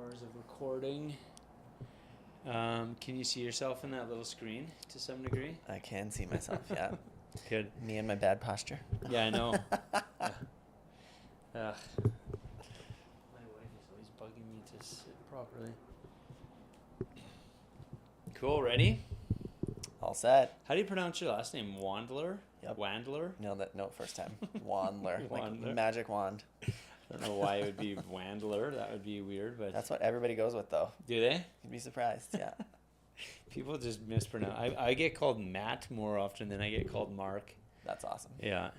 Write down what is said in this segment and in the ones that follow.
hours of recording. Can you see yourself in that little screen to some degree? I can see myself, yeah. Good. Me and my bad posture. Yeah, I know. My wife is always bugging me to sit properly. Cool, ready? All set. How do you pronounce your last name? Wandler? Yep. Wandler? Nailed it. No, first time. Wandler. Like Wandler. magic wand. I don't know why it would be Wandler. That would be weird, but... That's what everybody goes with, though. Do they? You'd be surprised, yeah. People just mispronounce. I get called Matt more often than I get called Mark. That's awesome. Yeah.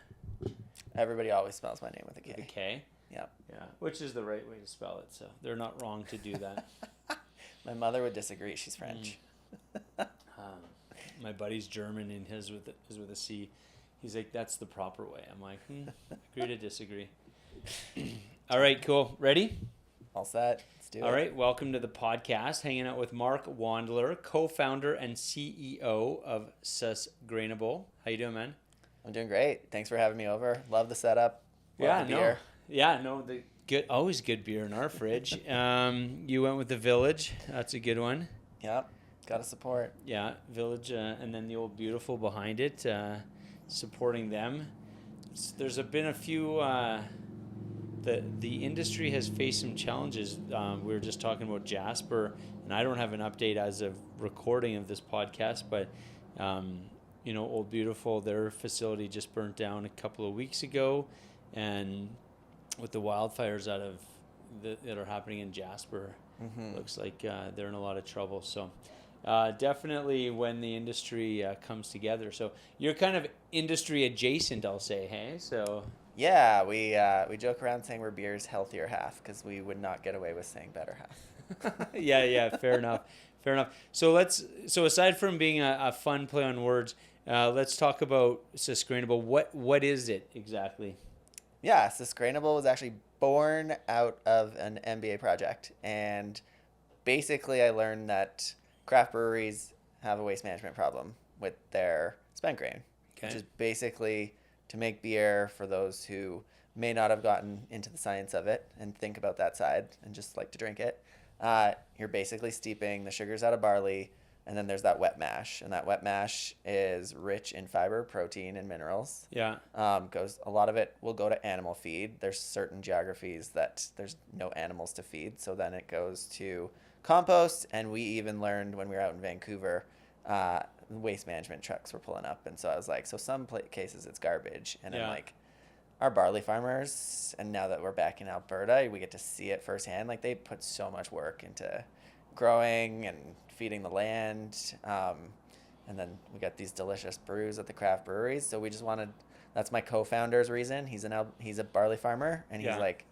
Everybody always spells my name with a K. With a K? Yeah. Yeah. Which is the right way to spell it, so they're not wrong to do that. My mother would disagree. She's French. My buddy's German and his is with a C. He's like, that's the proper way. I'm like, agree to disagree. All right, cool. Ready? All set. Let's do it. All right, welcome to the podcast. Hanging out with Marc Wandler, co-founder and CEO of Susgrainable. How you doing, man? I'm doing great. Thanks for having me over. Love the setup. Love the beer. The good, always good beer in our fridge. You went with the Village. That's a good one. Yep. Got to support. Yeah, Village, and then the Old Beautiful behind it, supporting them. There's been a few. The industry has faced some challenges. We were just talking about Jasper, and I don't have an update as of recording of this podcast, but Old Beautiful, their facility just burnt down a couple of weeks ago, and with the wildfires that are happening in Jasper, looks like they're in a lot of trouble. So definitely when the industry comes together. So you're kind of industry adjacent, I'll say, hey? So yeah, we joke around saying we're beer's healthier half because we would not get away with saying better half. yeah, fair enough. So aside from being a fun play on words, let's talk about Susgrainable. What is it exactly? Yeah, Susgrainable was actually born out of an MBA project, and basically I learned that craft breweries have a waste management problem with their spent grain, which is basically to make beer, for those who may not have gotten into the science of it and think about that side and just like to drink it. You're basically steeping the sugars out of barley, and then there's that wet mash, and that wet mash is rich in fiber, protein, and minerals. Yeah. A lot of it will go to animal feed. There's certain geographies that there's no animals to feed, so then it goes to compost. And we even learned when we were out in Vancouver, waste management trucks were pulling up, and so I was like, so some cases it's garbage, and I'm like, our barley farmers, and now that we're back in Alberta, we get to see it firsthand. Like, they put so much work into growing and feeding the land, and then we got these delicious brews at the craft breweries. So we just wanted, that's my co-founder's reason. He's a barley farmer, and he's like,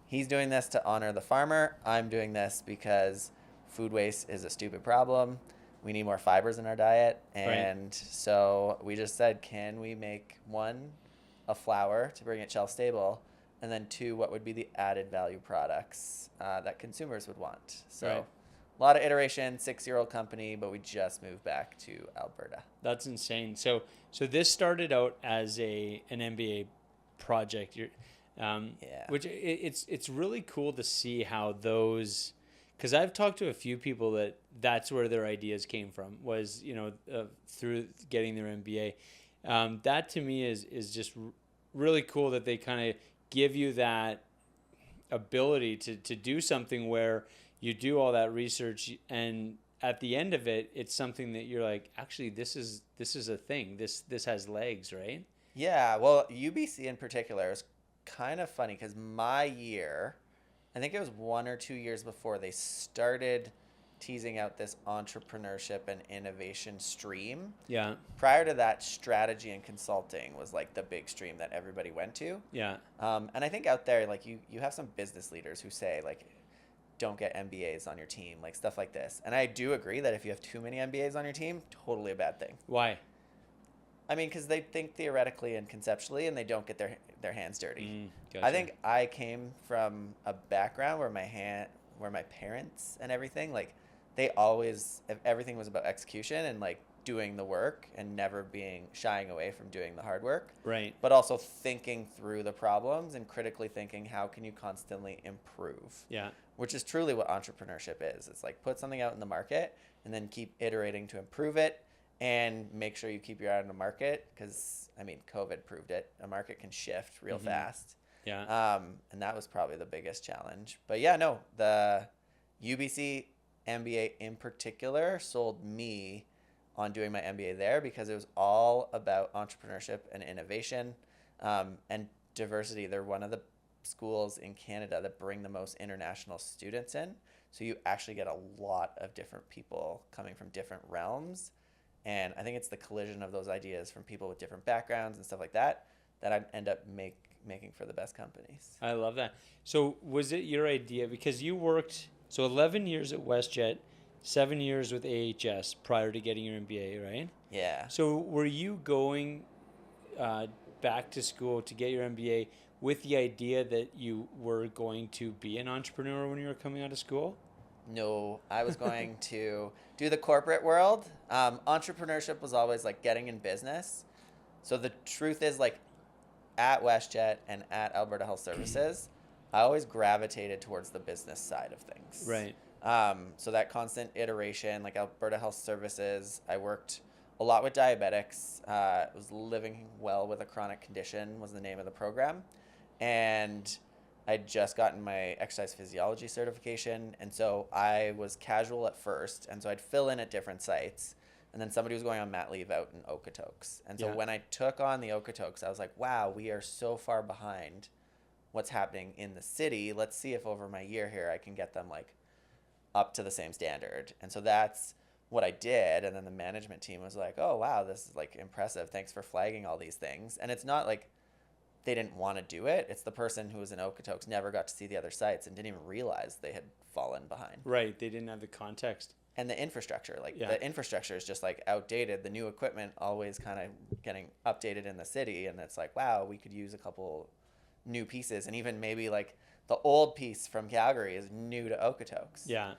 he's doing this to honor the farmer. I'm doing this because food waste is a stupid problem. We need more fibers in our diet. And so we just said, can we make one, a flour to bring it shelf stable, and then two, what would be the added value products that consumers would want? So a lot of iteration, 6-year-old company, but we just moved back to Alberta. That's insane. So this started out as an MBA project. Which it's really cool to see how those, because I've talked to a few people that's where their ideas came from, was through getting their MBA. That to me is just really cool that they kind of give you that ability to do something where you do all that research, and at the end of it, it's something that you're like, actually, this is a thing. This has legs, right? Yeah. Well, UBC in particular is kind of funny because my year, I think it was 1 or 2 years before, they started teasing out this entrepreneurship and innovation stream. Yeah. Prior to that, strategy and consulting was like the big stream that everybody went to. Yeah. And I think out there, like you have some business leaders who say like, don't get MBAs on your team, like stuff like this. And I do agree that if you have too many MBAs on your team, totally a bad thing. Why? I mean, because they think theoretically and conceptually, and they don't get their hands dirty. Gotcha. I think I came from a background where my parents and everything, like, they always, if everything was about execution, and like doing the work and never shying away from doing the hard work. Right. But also thinking through the problems and critically thinking, how can you constantly improve? Yeah. Which is truly what entrepreneurship is. It's like put something out in the market and then keep iterating to improve it and make sure you keep your eye on the market, because, I mean, COVID proved it. A market can shift real fast. Yeah. And that was probably the biggest challenge. But yeah, no, the UBC MBA in particular sold me on doing my MBA there, because it was all about entrepreneurship and innovation, and diversity. They're one of the schools in Canada that bring the most international students in. So you actually get a lot of different people coming from different realms. And I think it's the collision of those ideas from people with different backgrounds and stuff like that I end up making for the best companies. I love that. So was it your idea, because you worked 11 years at WestJet, 7 years with AHS prior to getting your MBA, right? Yeah. So were you going back to school to get your MBA with the idea that you were going to be an entrepreneur when you were coming out of school? No, I was going to do the corporate world. Entrepreneurship was always like getting in business. So the truth is, like, at WestJet and at Alberta Health Services, I always gravitated towards the business side of things. Right. So that constant iteration, like Alberta Health Services, I worked a lot with diabetics. Was living well with a chronic condition was the name of the program. And I'd just gotten my exercise physiology certification. And so I was casual at first. And so I'd fill in at different sites. And then somebody was going on mat leave out in Okotoks. And so when I took on the Okotoks, I was like, wow, we are so far behind what's happening in the city. Let's see if over my year here I can get them like up to the same standard. And so that's what I did. And then the management team was like, oh, wow, this is like impressive. Thanks for flagging all these things. And it's not like they didn't want to do it. It's the person who was in Okotoks never got to see the other sites and didn't even realize they had fallen behind. Right. They didn't have the context. And the infrastructure, the infrastructure is just like outdated. The new equipment always kind of getting updated in the city. And it's like, wow, we could use a couple new pieces. And even maybe like the old piece from Calgary is new to Okotoks. Yeah.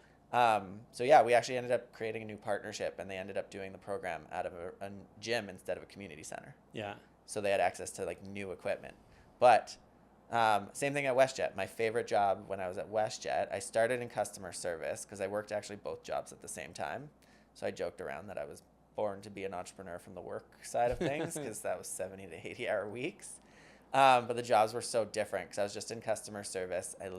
So yeah, we actually ended up creating a new partnership, and they ended up doing the program out of a gym instead of a community center. Yeah. So they had access to like new equipment. But same thing at WestJet. My favorite job when I was at WestJet, I started in customer service because I worked actually both jobs at the same time. So I joked around that I was born to be an entrepreneur from the work side of things, because that was 70 to 80 hour weeks. But the jobs were so different because I was just in customer service. I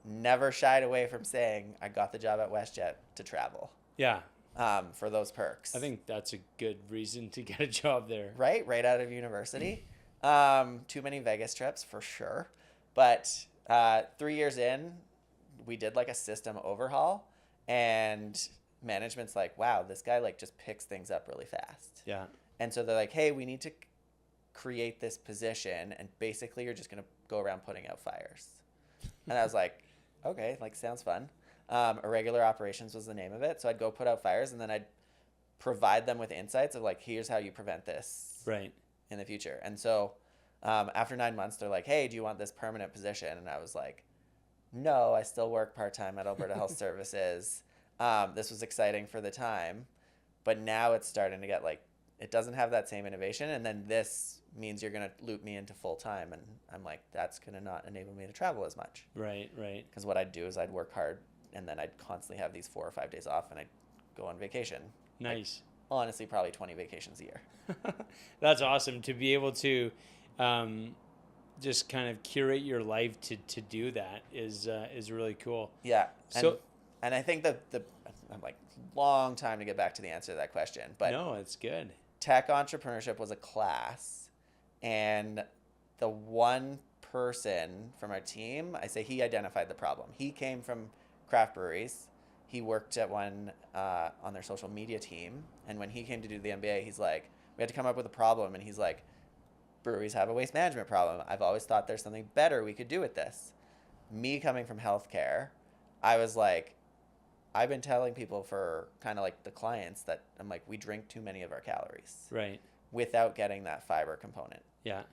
never shied away from saying I got the job at WestJet to travel. Yeah. For those perks. I think that's a good reason to get a job there. Right out of university. Too many Vegas trips for sure. But 3 years in, we did like a system overhaul, and management's like, wow, this guy like just picks things up really fast. Yeah. And so they're like, hey, we need to create this position, and basically you're just going to go around putting out fires. And I was like, okay, like sounds fun. Irregular operations was the name of it. So I'd go put out fires, and then I'd provide them with insights of like, here's how you prevent this Right. in the future. And so after 9 months, they're like, hey, do you want this permanent position? And I was like, no, I still work part-time at Alberta Health Services. This was exciting for the time, but now it's starting to get like, it doesn't have that same innovation. And then this means you're going to loop me into full-time. And I'm like, that's going to not enable me to travel as much. Right. Because what I'd do is I'd work hard, and then I'd constantly have these 4 or 5 days off, and I'd go on vacation. Nice. Like, honestly, probably 20 vacations a year. That's awesome to be able to just kind of curate your life to do that is really cool. Yeah. So, and I think I'm like, long time to get back to the answer to that question. But no, it's good. Tech entrepreneurship was a class, and the one person from our team, I say he identified the problem. He came from craft breweries. He worked at one on their social media team. And when he came to do the MBA, he's like, we had to come up with a problem. And he's like, breweries have a waste management problem. I've always thought there's something better we could do with this. Me coming from healthcare, I was like, I've been telling people for kind of like the clients that I'm like, we drink too many of our calories. Right. Without getting that fiber component. Yeah.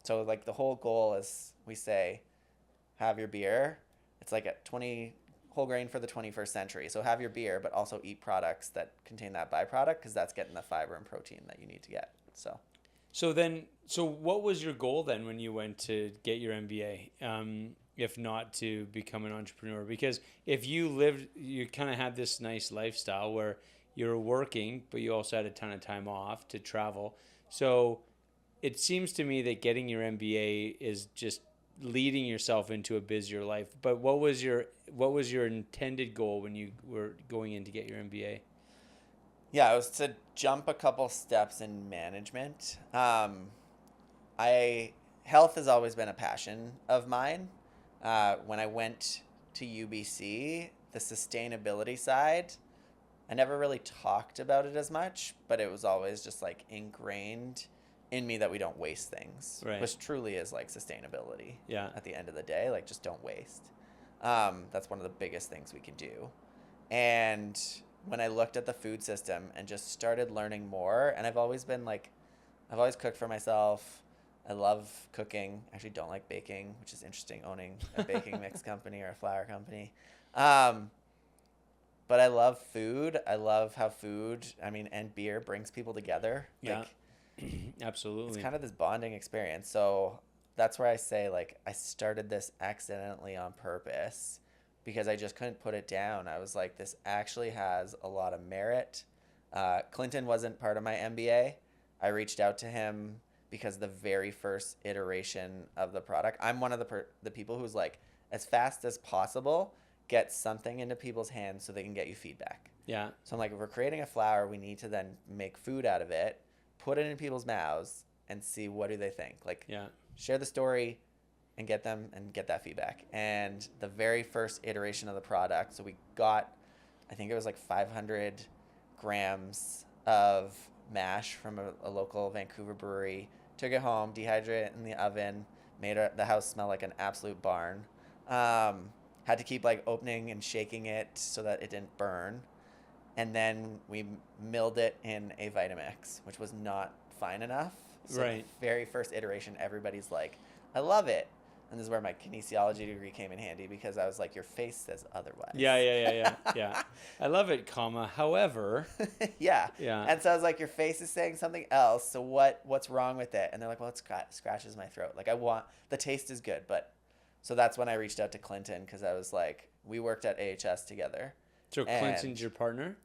So like the whole goal is, we say, have your beer. It's like at 20 whole grain for the 21st century. So have your beer, but also eat products that contain that byproduct, because that's getting the fiber and protein that you need to get. So what was your goal then when you went to get your MBA? If not to become an entrepreneur? Because if you kind of had this nice lifestyle where you're working, but you also had a ton of time off to travel. So it seems to me that getting your MBA is just leading yourself into a busier life. But what was your intended goal when you were going in to get your MBA? Yeah, it was to jump a couple steps in management. Health has always been a passion of mine. When I went to UBC, the sustainability side, I never really talked about it as much, but it was always just like ingrained in me that we don't waste things, right, which truly is like sustainability. Yeah. At the end of the day, like just don't waste. That's one of the biggest things we can do. And when I looked at the food system and just started learning more, and I've always cooked for myself. I love cooking. I actually don't like baking, which is interesting, owning a baking mix company or a flour company. But I love food. I love how food, and beer brings people together. Yeah, like, absolutely. It's kind of this bonding experience. So that's where I say, like, I started this accidentally on purpose because I just couldn't put it down. I was like, this actually has a lot of merit. Clinton wasn't part of my MBA. I reached out to him because the very first iteration of the product, I'm one of the people who's like, as fast as possible, get something into people's hands so they can get you feedback. Yeah. So I'm like, if we're creating a flour, we need to then make food out of it, put it in people's mouths, and see what do they think. Like, yeah, share the story and get that feedback. And the very first iteration of the product, so we got, I think it was like 500 grams of mash from a local Vancouver brewery, took it home, dehydrated it in the oven, made the house smell like an absolute barn. Had to keep like opening and shaking it so that it didn't burn. And then we milled it in a Vitamix, which was not fine enough. So right. The very first iteration, everybody's like, I love it. And this is where my kinesiology degree came in handy, because I was like, your face says otherwise. Yeah. I love it, however. Yeah. Yeah. And so I was like, your face is saying something else. So what's wrong with it? And they're like, well, it scratches my throat. Like, the taste is good. But so that's when I reached out to Clinton, because I was like, we worked at AHS together. So Clinton's your partner?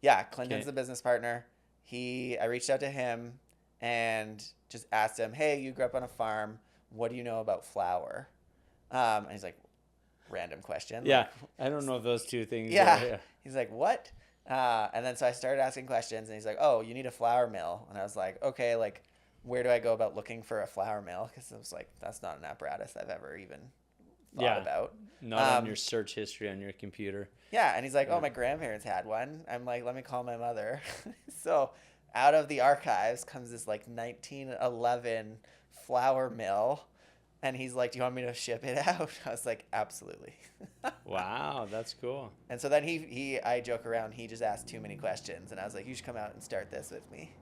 Yeah. Clinton's the business partner. I reached out to him and just asked him, hey, you grew up on a farm. What do you know about flour? And he's like, random question. Yeah. Like, I don't know if those two things. Yeah. He's like, what? And then so I started asking questions, and he's like, oh, you need a flour mill. And I was like, okay, like, where do I go about looking for a flour mill? Because I was like, that's not an apparatus I've ever even thought about. Not on your search history on your computer. Yeah. And he's like, oh, my grandparents had one. I'm like, let me call my mother. So out of the archives comes this like 1911 flour mill, and he's like, do you want me to ship it out? I was like, absolutely. Wow, that's cool. And so then I joke around, he just asked too many questions, and I was like, you should come out and start this with me.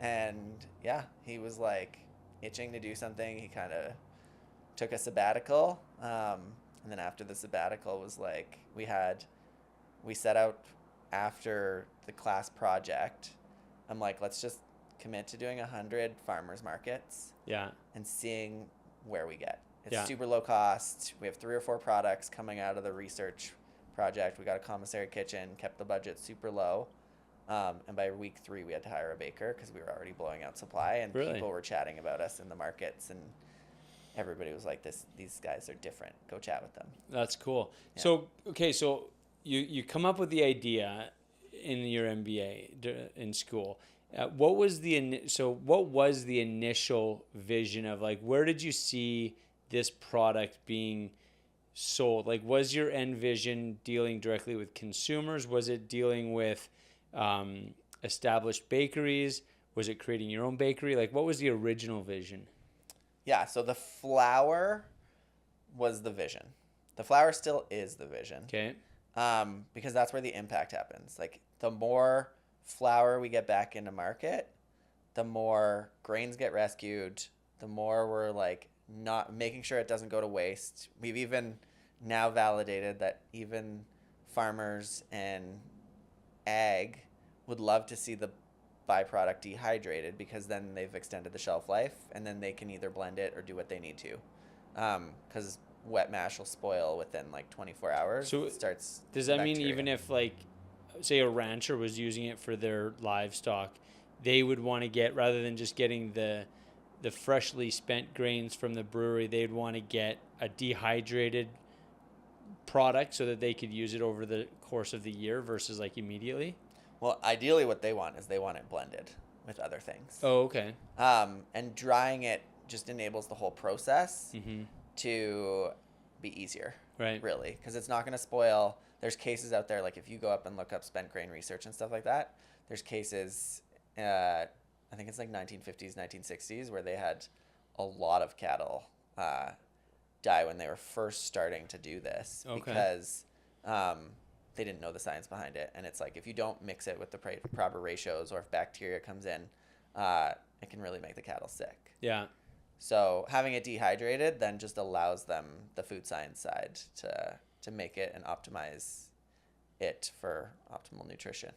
And yeah, he was like itching to do something. He kind of took a sabbatical, and then after the sabbatical was like, we set out after the class project. I'm like, let's just commit to doing 100 farmers markets. Yeah. And seeing where we get. It's Yeah. super low cost. We have 3 or 4 products coming out of the research project. We got a commissary kitchen, kept the budget super low. And by week 3, we had to hire a baker because we were already blowing out supply, and Really? people were chatting about us in the markets, and everybody was like, these guys are different. Go chat with them. That's cool. Yeah. So you come up with the idea in your MBA in school. What was the initial vision of, like, where did you see this product being sold? Like, was your end vision dealing directly with consumers? Was it dealing with established bakeries? Was it creating your own bakery? Like, what was the original vision? Yeah, so the flour was the vision. The flour still is the vision. Okay. Because that's where the impact happens. Like, the more flour we get back into market, the more grains get rescued, the more we're like not making sure it doesn't go to waste. We've even now validated that even farmers and ag would love to see the byproduct dehydrated, because then they've extended the shelf life, and then they can either blend it or do what they need to. Because wet mash will spoil within like 24 hours. So it starts. Does that mean bacteria. even if, like, say a rancher was using it for their livestock, they would want to get, rather than just getting the freshly spent grains from the brewery, they'd want to get a dehydrated product so that they could use it over the course of the year versus like immediately? Well, ideally what they want is they want it blended with other things. Oh, okay. And drying it just enables the whole process to be easier. Right. Really, because it's not going to spoil. There's cases out there, like if you go up and look up spent grain research and stuff like that, there's cases, I think it's like 1950s, 1960s, where they had a lot of cattle die when they were first starting to do this. Okay. Because they didn't know the science behind it. And it's like, if you don't mix it with the proper ratios, or if bacteria comes in, it can really make the cattle sick. Yeah. So having it dehydrated then just allows them, the food science side, to make it and optimize it for optimal nutrition.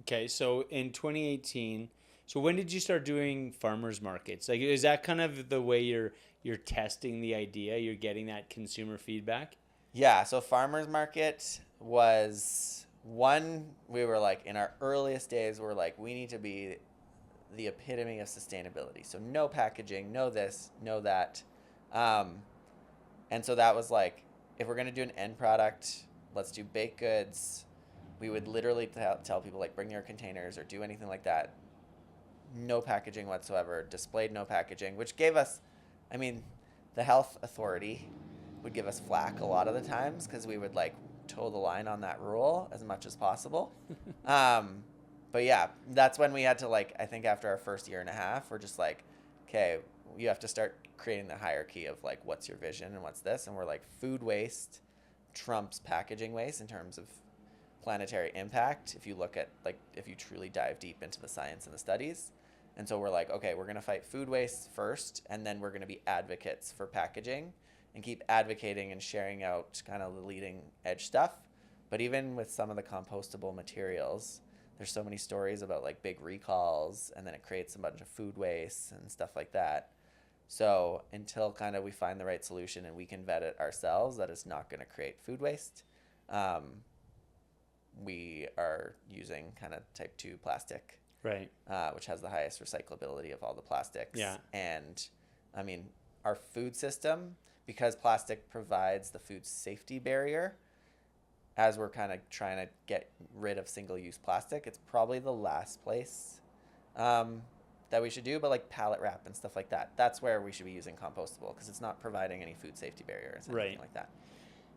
Okay, so in 2018, so when did you start doing farmers markets? Like, is that kind of the way you're testing the idea? You're getting that consumer feedback? Yeah, so farmers market was one, we were like, in our earliest days, we're like, we need to be the epitome of sustainability. So no packaging, no this, no that. And so that was like, if we're going to do an end product, let's do baked goods. We would literally tell people, like, bring your containers or do anything like that. No packaging whatsoever, displayed no packaging, which gave us, I mean, the health authority would give us flack a lot of the times, because we would like toe the line on that rule as much as possible. But yeah, that's when we had to, like, I think after our first year and a half, we're just like, okay, you have to start creating the hierarchy of like, what's your vision and what's this? And we're like, food waste trumps packaging waste in terms of planetary impact, if you look at, like, if you truly dive deep into the science and the studies. And so we're like, okay, we're going to fight food waste first, and then we're going to be advocates for packaging and keep advocating and sharing out kind of the leading edge stuff. But even with some of the compostable materials, there's so many stories about like big recalls, and then it creates a bunch of food waste and stuff like that. So until kind of we find the right solution and we can vet it ourselves that it's not going to create food waste, we are using kind of type 2 plastic, right? Which has the highest recyclability of all the plastics. Yeah. And I mean, our food system, because plastic provides the food safety barrier, as we're kind of trying to get rid of single-use plastic, it's probably the last place that we should do. But like pallet wrap and stuff like that, that's where we should be using compostable, because it's not providing any food safety barriers or anything like that.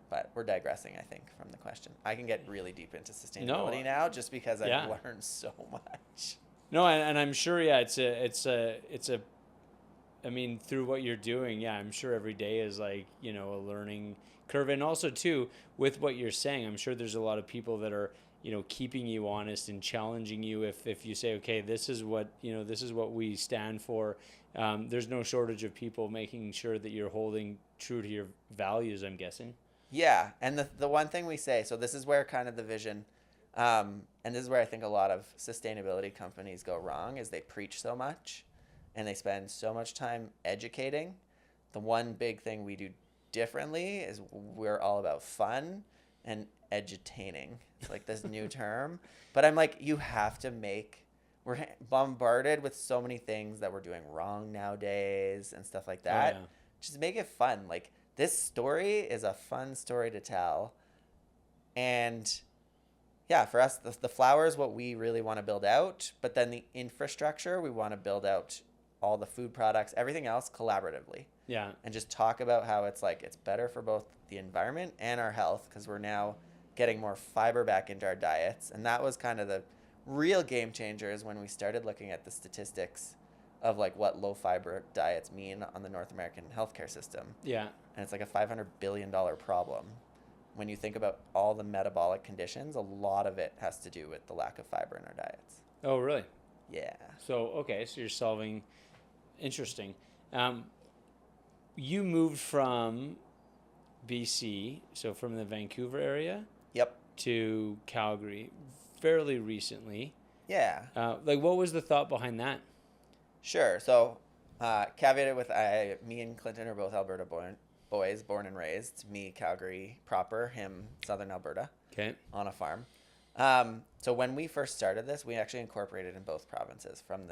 But we're digressing, I think, from the question. I can get really deep into sustainability now, just because I've learned so much. No, and I'm sure, yeah, it's a. I mean, through what you're doing, yeah, I'm sure every day is like, you know, a learning curve. And also, too, with what you're saying, I'm sure there's a lot of people that are, you know, keeping you honest and challenging you. If you say, okay, this is what we stand for. There's no shortage of people making sure that you're holding true to your values, I'm guessing. Yeah, and the one thing we say, so this is where kind of the vision, and this is where I think a lot of sustainability companies go wrong, is they preach so much and they spend so much time educating. The one big thing we do differently is we're all about fun and edutaining. It's like this new term. But I'm like, you have to we're bombarded with so many things that we're doing wrong nowadays and stuff like that. Oh, yeah. Just make it fun. Like, this story is a fun story to tell. And yeah, for us, the flour is what we really want to build out. But then the infrastructure, we want to build out all the food products, everything else collaboratively. Yeah. And just talk about how it's like, it's better for both the environment and our health, because we're now getting more fiber back into our diets. And that was kind of the real game changer, is when we started looking at the statistics of like what low fiber diets mean on the North American healthcare system. Yeah. And it's like a $500 billion problem. When you think about all the metabolic conditions, a lot of it has to do with the lack of fiber in our diets. Oh, really? Yeah. So, okay, so you're solving, interesting. You moved from BC, so from the Vancouver area Yep. to Calgary fairly recently. Yeah. Like, what was the thought behind that? Sure. So, caveated with me and Clinton are both Alberta boys, born and raised. Me, Calgary proper, him, Southern Alberta, Okay. on a farm. So when we first started this, we actually incorporated in both provinces from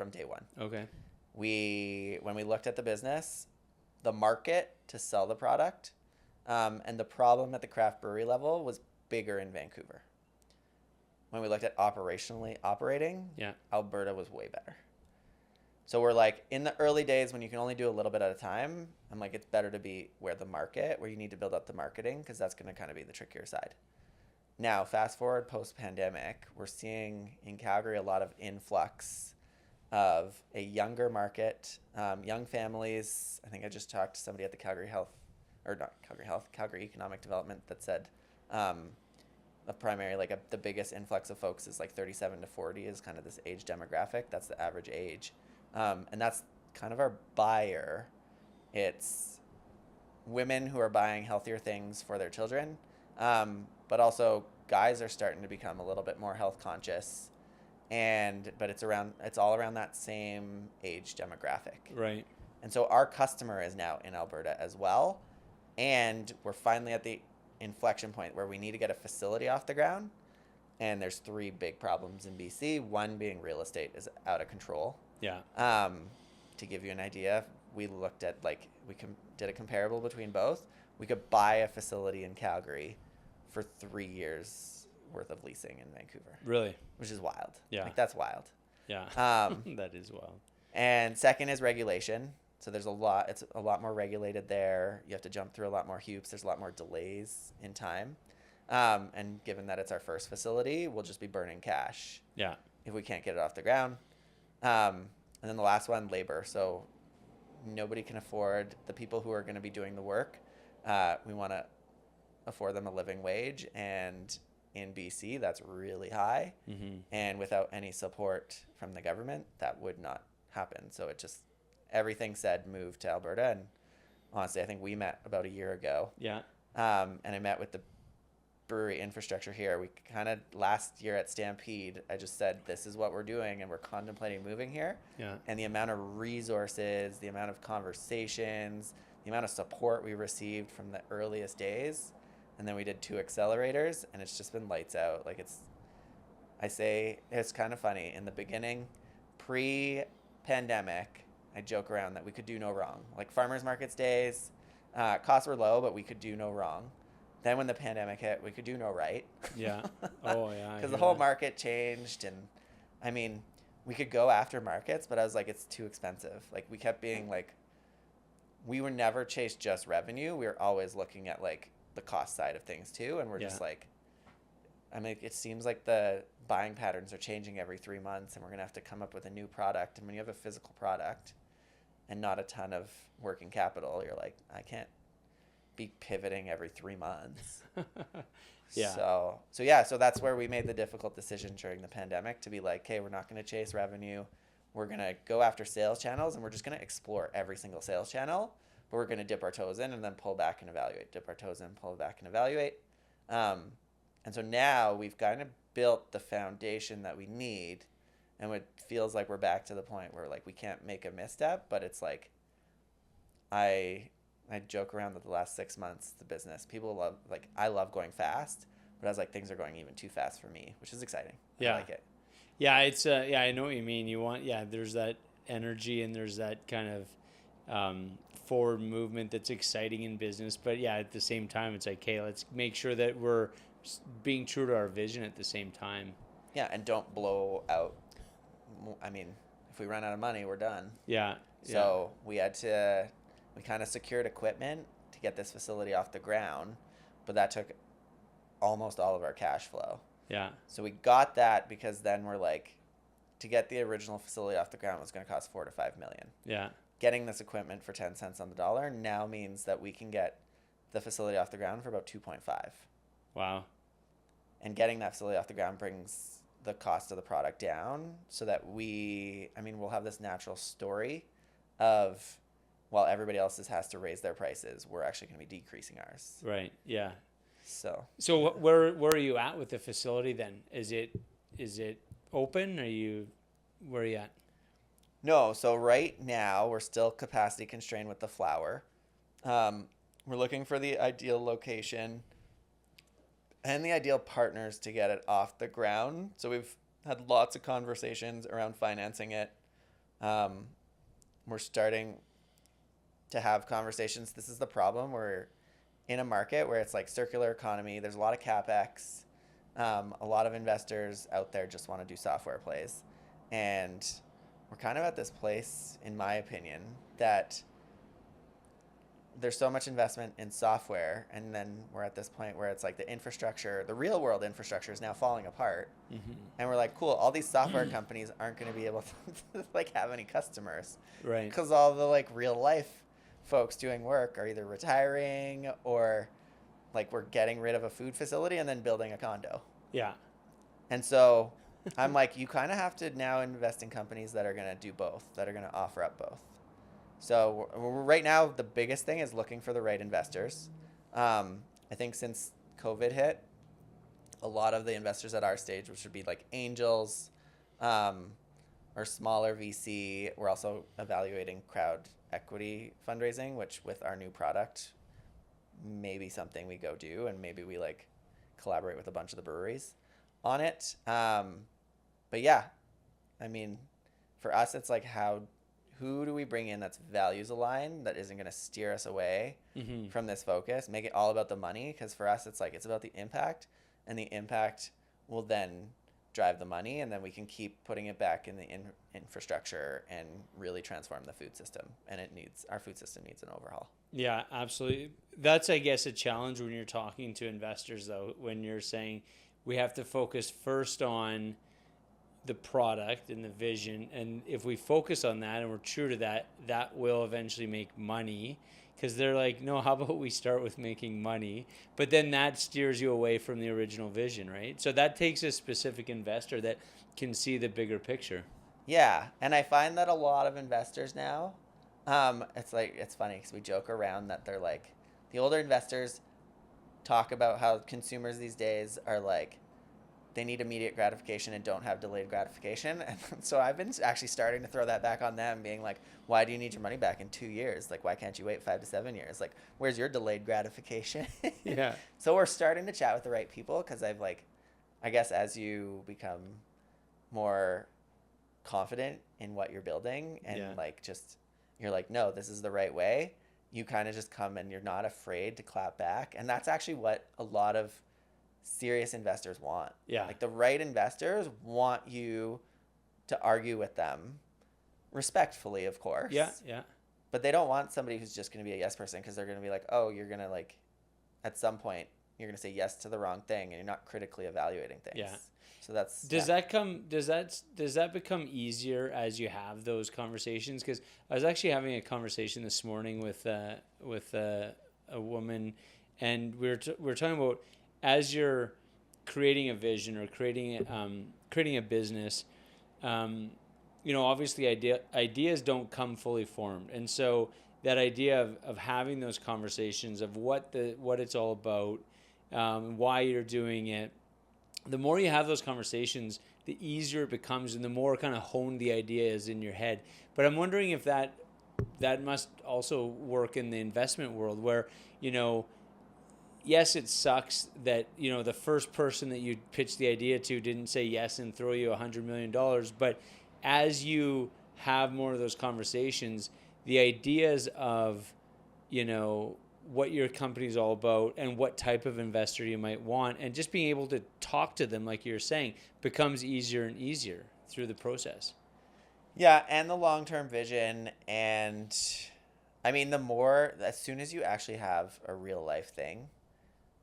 day one. Okay. When we looked at the business, the market to sell the product, and the problem at the craft brewery level was bigger in Vancouver. When we looked at operating, Yeah. Alberta was way better. So we're like, in the early days when you can only do a little bit at a time, I'm like, it's better to be where you need to build up the marketing, because that's going to kind of be the trickier side. Now, fast forward post-pandemic, we're seeing in Calgary a lot of influx of a younger market, young families. I think I just talked to somebody at the Calgary Economic Development that said the biggest influx of folks is like 37 to 40 is kind of this age demographic. That's the average age. And that's kind of our buyer. It's women who are buying healthier things for their children, but also guys are starting to become a little bit more health conscious, but it's all around that same age demographic. Right. And so our customer is now in Alberta as well, and we're finally at the inflection point where we need to get a facility off the ground, and there's 3 big problems in BC. One being real estate is out of control. Yeah. To give you an idea, we looked at did a comparable between both. We could buy a facility in Calgary for 3 years worth of leasing in Vancouver. Really? Which is wild. Yeah. Like, that's wild. Yeah. That is wild. And second is regulation. So it's a lot more regulated there. You have to jump through a lot more hoops. There's a lot more delays in time. And given that it's our first facility, we'll just be burning cash. Yeah. If we can't get it off the ground. And then the last one, labor. So nobody can afford the people who are going to be doing the work. We want to afford them a living wage, and in BC that's really high. Mm-hmm. And without any support from the government, that would not happen. So everything said move to Alberta, and honestly I think we met about a year ago. Yeah. And I met with the brewery infrastructure here. We kind of last year at Stampede, I just said, this is what we're doing and we're contemplating moving here. Yeah. And the amount of resources, the amount of conversations, the amount of support we received from the earliest days. And then we did 2 accelerators, and it's just been lights out. Like, it's kind of funny. In the beginning, pre-pandemic, I joke around that we could do no wrong. Like, farmers markets days, costs were low, but we could do no wrong. Then when the pandemic hit, we could do no right. Yeah. Oh, yeah. Because the whole market changed. And I mean, we could go after markets, but I was like, it's too expensive. Like, we kept being like, we would never chase just revenue. We were always looking at like the cost side of things too. And we're just like, I mean, it seems like the buying patterns are changing every 3 months, and we're going to have to come up with a new product. And when you have a physical product and not a ton of working capital, you're like, I can't be pivoting every 3 months. Yeah. So that's where we made the difficult decision during the pandemic to be like, okay, we're not going to chase revenue. We're going to go after sales channels, and we're just going to explore every single sales channel, but we're going to dip our toes in and then pull back and evaluate, dip our toes in, pull back and evaluate. And so now we've kind of built the foundation that we need, and it feels like we're back to the point where like we can't make a misstep, but it's like, I joke around that the last 6 months, the business, I love going fast, but I was like, things are going even too fast for me, which is exciting. Yeah. I like it. Yeah, it's I know what you mean. There's that energy, and there's that kind of forward movement that's exciting in business. But yeah, at the same time, it's like, hey, let's make sure that we're being true to our vision at the same time. Yeah, and don't blow out. I mean, if we run out of money, we're done. Yeah. So we kind of secured equipment to get this facility off the ground, but that took almost all of our cash flow. Yeah. So we got that because then we're like, to get the original facility off the ground was going to cost $4 to $5 million. Yeah. Getting this equipment for 10 cents on the dollar now means that we can get the facility off the ground for about 2.5. Wow. And getting that facility off the ground brings the cost of the product down, so that we'll have this natural story of while everybody else has to raise their prices, we're actually going to be decreasing ours. Right. Yeah. So where are you at with the facility then? Is it open? Where are you at? No, so right now we're still capacity constrained with the flower. We're looking for the ideal location and the ideal partners to get it off the ground. So we've had lots of conversations around financing it. We're starting to have conversations. This is the problem. We're in a market where it's like circular economy. There's a lot of CapEx. A lot of investors out there just want to do software plays. And we're kind of at this place, in my opinion, that there's so much investment in software, and then we're at this point where it's like the infrastructure, the real world infrastructure is now falling apart. Mm-hmm. And we're like, cool, all these software companies aren't going to be able to like have any customers. Right. Because all the like real life folks doing work are either retiring or like we're getting rid of a food facility and then building a condo. Yeah. And so I'm like, you kind of have to now invest in companies that are going to do both, that are going to offer up both. So right now, the biggest thing is looking for the right investors. I think since COVID hit, a lot of the investors at our stage, which would be like angels or smaller VC, we're also evaluating crowd equity fundraising, which with our new product, maybe something we go do, and maybe we like collaborate with a bunch of the breweries on it. But yeah, I mean, for us, it's like who do we bring in that's values aligned, that isn't going to steer us away mm-hmm. from this focus, make it all about the money? Because for us, it's like, it's about the impact, and the impact will then drive the money, and then we can keep putting it back in the infrastructure and really transform the food system. And our food system needs an overhaul. Yeah, absolutely. That's, I guess, a challenge when you're talking to investors, though, when you're saying we have to focus first on the product and the vision, and if we focus on that and we're true to that, that will eventually make money, because they're like, no, how about we start with making money? But then that steers you away from the original vision, right? So that takes a specific investor that can see the bigger picture. Yeah, and I find that a lot of investors now, it's funny because we joke around that they're like, the older investors talk about how consumers these days are like, they need immediate gratification and don't have delayed gratification. And so I've been actually starting to throw that back on them, being like, why do you need your money back in 2 years? Like, why can't you wait 5 to 7 years? Like, where's your delayed gratification? Yeah. So we're starting to chat with the right people, because I guess as you become more confident in what you're building and you're like, no, this is the right way, you kind of just come and you're not afraid to clap back. And that's actually what a lot of serious investors want. Yeah. Like, the right investors want you to argue with them respectfully, of course. Yeah, yeah. But they don't want somebody who's just going to be a yes person, because they're going to be like, oh, you're going to like, at some point, you're going to say yes to the wrong thing, and you're not critically evaluating things. Yeah. So that's does that become easier as you have those conversations? Because I was actually having a conversation this morning with a woman, and we were talking about, as you're creating a vision or creating a business, obviously ideas don't come fully formed, and so that idea of having those conversations of what it's all about, why you're doing it, the more you have those conversations, the easier it becomes, and the more kind of honed the idea is in your head. But I'm wondering if that must also work in the investment world, where yes, it sucks that, the first person that you pitched the idea to didn't say yes and throw you $100 million. But as you have more of those conversations, the ideas of, what your company is all about and what type of investor you might want, and just being able to talk to them, like you're saying, becomes easier and easier through the process. Yeah, and the long-term vision. And I mean, as soon as you actually have a real life thing,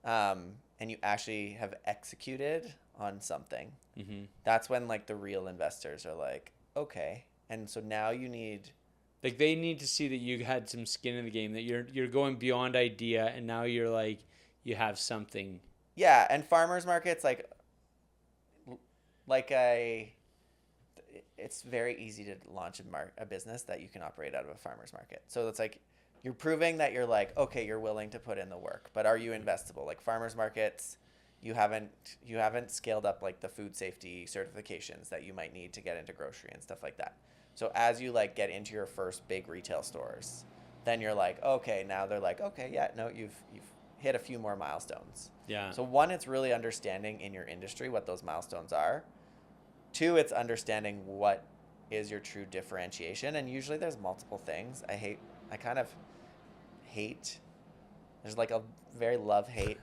and you actually have executed on something, mm-hmm. that's when like the real investors are like, okay. And so now they need to see that you had some skin in the game, that you're going beyond idea, and now you're like, you have something. Yeah, and farmers markets, it's very easy to launch a business that you can operate out of a farmer's market. So it's like you're proving that you're like, okay, you're willing to put in the work, but are you investable? Like farmers markets, you haven't scaled up like the food safety certifications that you might need to get into grocery and stuff like that. So as you like get into your first big retail stores, then you're like, okay, now they're like, okay, yeah, no, you've hit a few more milestones. Yeah. So one, it's really understanding in your industry what those milestones are. Two, it's understanding what is your true differentiation. And usually there's multiple things. I kind of hate, there's like a very love-hate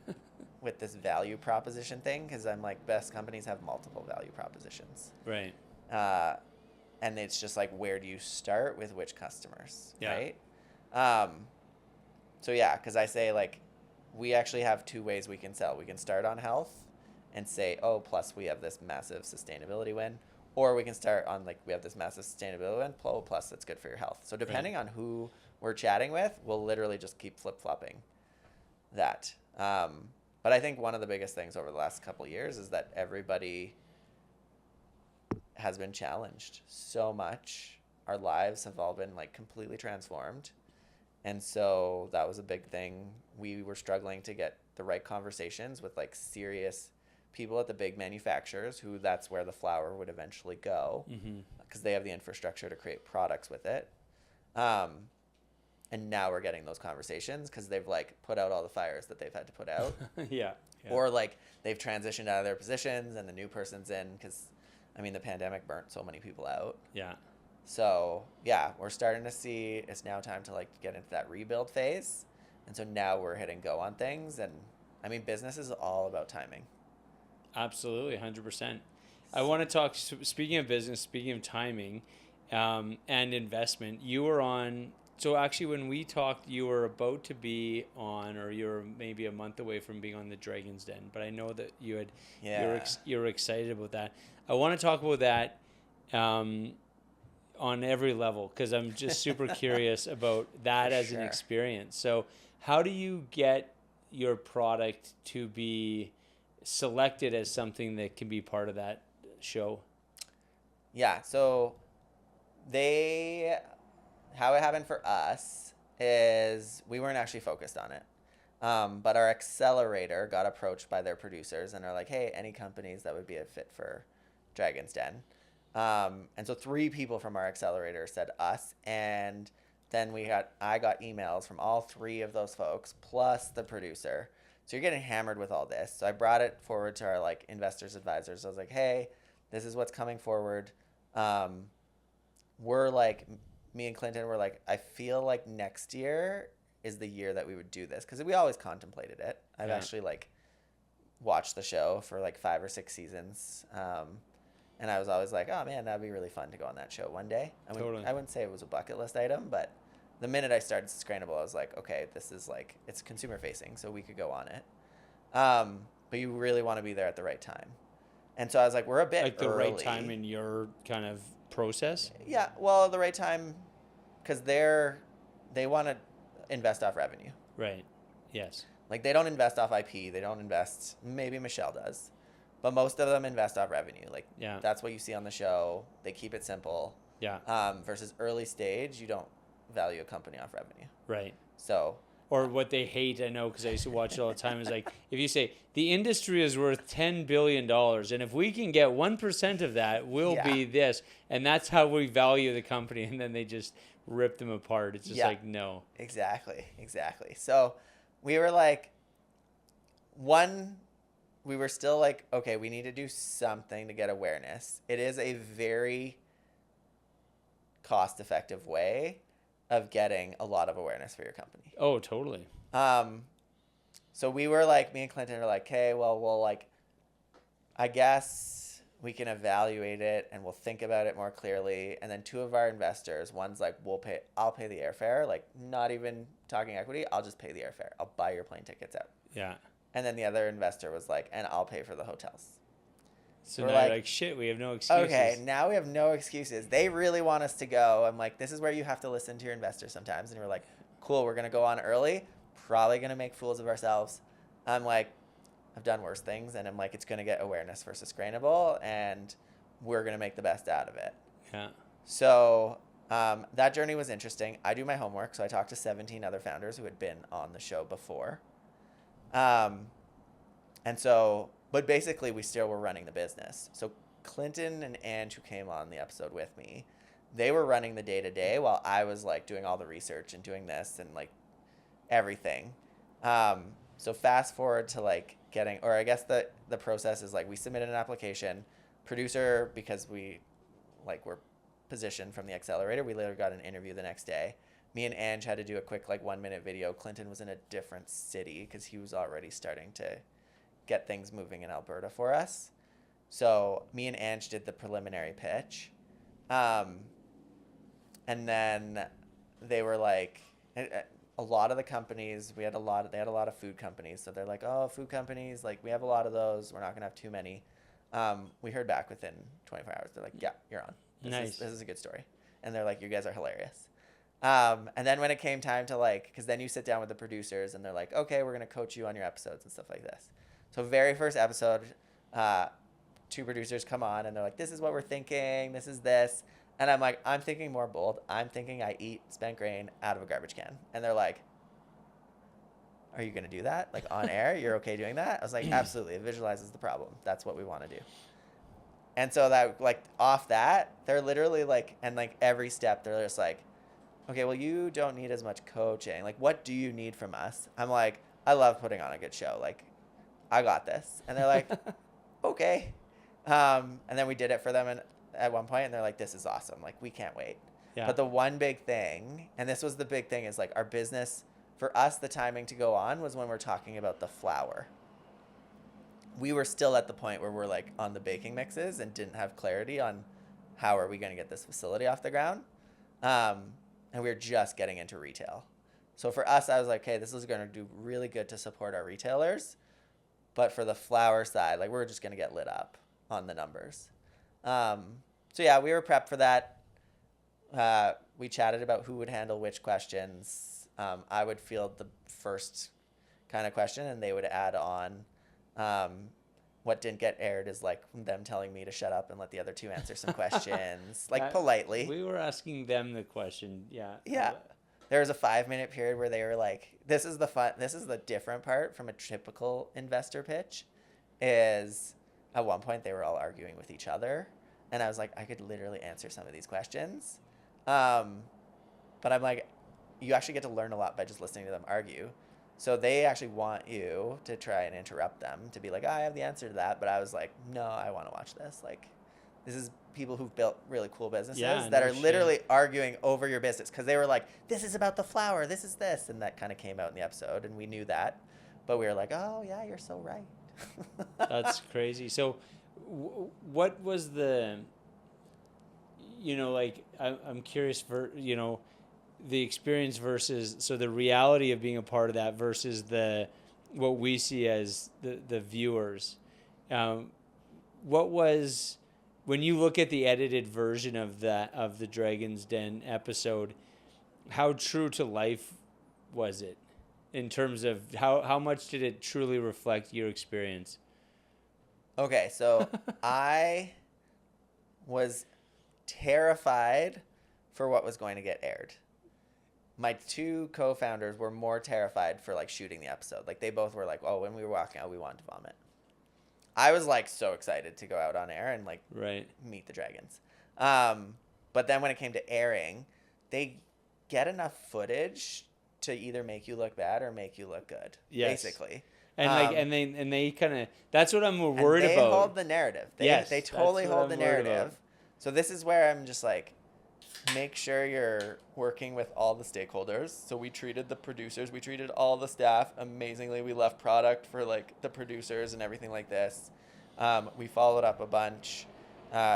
with this value proposition thing, because I'm like, best companies have multiple value propositions. Right. And it's just like, where do you start with which customers, Yeah. right? So yeah, because I say like, we actually have two ways we can sell. We can start on health and say, oh, plus we have this massive sustainability win. Or we can start on like, we have this massive sustainability win, plus that's good for your health. So depending on who we're chatting with, we'll literally just keep flip-flopping that. But I think one of the biggest things over the last couple of years is that everybody has been challenged so much. Our lives have all been like completely transformed. And so that was a big thing. We were struggling to get the right conversations with like serious people at the big manufacturers, who that's where the flour would eventually go, because they have the infrastructure to create products with it. And now we're getting those conversations because they've like put out all the fires that they've had to put out. Yeah. Or like they've transitioned out of their positions and the new person's in, because I mean the pandemic burnt so many people out. Yeah. So yeah, we're starting to see it's now time to like get into that rebuild phase. And so now we're hitting go on things. And I mean, business is all about timing. Absolutely. 100%. I want to talk, speaking of business, speaking of timing, and investment, you were on, so actually when we talked, you were about to be on, or you were maybe a month away from being on the Dragons Den, but I know that you had, you were excited about that. I want to talk about that, on every level, because I'm just super curious about that as an experience. So how do you get your product to be selected as something that can be part of that show? Yeah, so how it happened for us is we weren't actually focused on it. But our accelerator got approached by their producers and are like, hey, any companies that would be a fit for Dragons Den? And so 3 people from our accelerator said us, and then I got emails from all 3 of those folks plus the producer. So you're getting hammered with all this. So I brought it forward to our like investors advisors. I was like, hey, this is what's coming forward. We're like, me and Clinton were like, I feel like next year is the year that we would do this, because we always contemplated it. I've actually like watched the show for like 5 or 6 seasons. And I was always like, oh man, that'd be really fun to go on that show one day. I wouldn't say it was a bucket list item, but the minute I started Susgrainable, I was like, okay, this is like, it's consumer facing, so we could go on it. But you really want to be there at the right time. And so I was like, we're a bit like the early. right time in your kind of process? Yeah, well, the right time, because they want to invest off revenue. Right. Yes. Like they don't invest off IP. They don't invest, maybe Michelle does, but most of them invest off revenue. Like that's what you see on the show. They keep it simple. Yeah. Versus early stage, you don't value a company off revenue. Right. So. Or what they hate, I know, because I used to watch it all the time, is like, if you say, the industry is worth $10 billion, and if we can get 1% of that, we'll be this. And that's how we value the company. And then they just rip them apart. It's just like, no. Exactly. So we were like, we were still like, okay, we need to do something to get awareness. It is a very cost-effective way of getting a lot of awareness for your company. Oh, totally. So we were like, me and Clinton are like, okay, well, we'll like, I guess we can evaluate it and we'll think about it more clearly. And then 2 of our investors, one's like, I'll pay the airfare, like not even talking equity. I'll just pay the airfare. I'll buy your plane tickets out. Yeah. And then the other investor was like, and I'll pay for the hotels. So now you're like, shit, we have no excuses. Okay, now we have no excuses. They really want us to go. I'm like, this is where you have to listen to your investors sometimes. And we're like, cool, we're going to go on early. Probably going to make fools of ourselves. I'm like, I've done worse things. And I'm like, it's going to get awareness for Susgrainable. And we're going to make the best out of it. Yeah. So that journey was interesting. I do my homework, so I talked to 17 other founders who had been on the show before. And so, but basically we still were running the business. So Clinton and Ange, who came on the episode with me, they were running the day-to-day while I was like doing all the research and doing this and like everything. So fast forward to like getting, or I guess the process is like we submitted an application, producer, because we like were positioned from the accelerator, we later got an interview the next day. Me and Ange had to do a quick like 1-minute video. Clinton was in a different city because he was already starting to get things moving in Alberta for us. So me and Ange did the preliminary pitch. And then they were like, a lot of the companies, they had a lot of food companies. So they're like, oh, food companies, like we have a lot of those. We're not going to have too many. We heard back within 24 hours. They're like, yeah, you're on. This is a good story. And they're like, you guys are hilarious. And then when it came time to like, because then you sit down with the producers and they're like, okay, we're going to coach you on your episodes and stuff like this. So very first episode, 2 producers come on and they're like, this is what we're thinking. This is this. And I'm like, I'm thinking more bold. I'm thinking I eat spent grain out of a garbage can. And they're like, are you going to do that? Like on air? You're okay doing that? I was like, absolutely. It visualizes the problem. That's what we want to do. And so that like off that, they're literally like, and like every step, they're just like, okay, well, you don't need as much coaching. Like, what do you need from us? I'm like, I love putting on a good show. Like, I got this. And they're like, okay. And then we did it for them at one point, and they're like, this is awesome. Like, we can't wait. Yeah. But the one big thing, and this was the big thing, is like our business, for us, the timing to go on was when we're talking about the flour. We were still at the point where we're like on the baking mixes and didn't have clarity on how are we going to get this facility off the ground. And we were just getting into retail. So for us, I was like, okay, this is going to do really good to support our retailers. But for the flour side, like we're just going to get lit up on the numbers. So yeah, we were prepped for that. We chatted about who would handle which questions. I would field the first kind of question and they would add on. What didn't get aired is like them telling me to shut up and let the other 2 answer some questions, like politely. We were asking them the question. Yeah. Yeah. There was a 5-minute period where they were like, this is the different part from a typical investor pitch, is at one point they were all arguing with each other. And I was like, I could literally answer some of these questions. But I'm like, you actually get to learn a lot by just listening to them argue. So they actually want you to try and interrupt them, to be like, I have the answer to that. But I was like, no, I want to watch this. Like, this is people who've built really cool businesses that are literally arguing over your business. Because they were like, this is about the flour, this is this. And that kind of came out in the episode, and we knew that. But we were like, oh, yeah, you're so right. That's crazy. So what was the, like, I'm curious for, the experience versus, so the reality of being a part of that versus what we see as the viewers. What was, when you look at the edited version of the Dragons Den episode, how true to life was it in terms of how much did it truly reflect your experience? Okay, so I was terrified for what was going to get aired. My 2 co-founders were more terrified for like shooting the episode. Like they both were like, oh, when we were walking out, we wanted to vomit. I was like so excited to go out on air and like meet the dragons. But then when it came to airing, they get enough footage to either make you look bad or make you look good. Yes. Basically. And they kind of, that's what I'm worried about. They hold the narrative. They totally hold the narrative. So this is where I'm just like, make sure you're working with all the stakeholders. So we treated the producers, we treated all the staff amazingly. We left product for like the producers and everything like this. We followed up a bunch.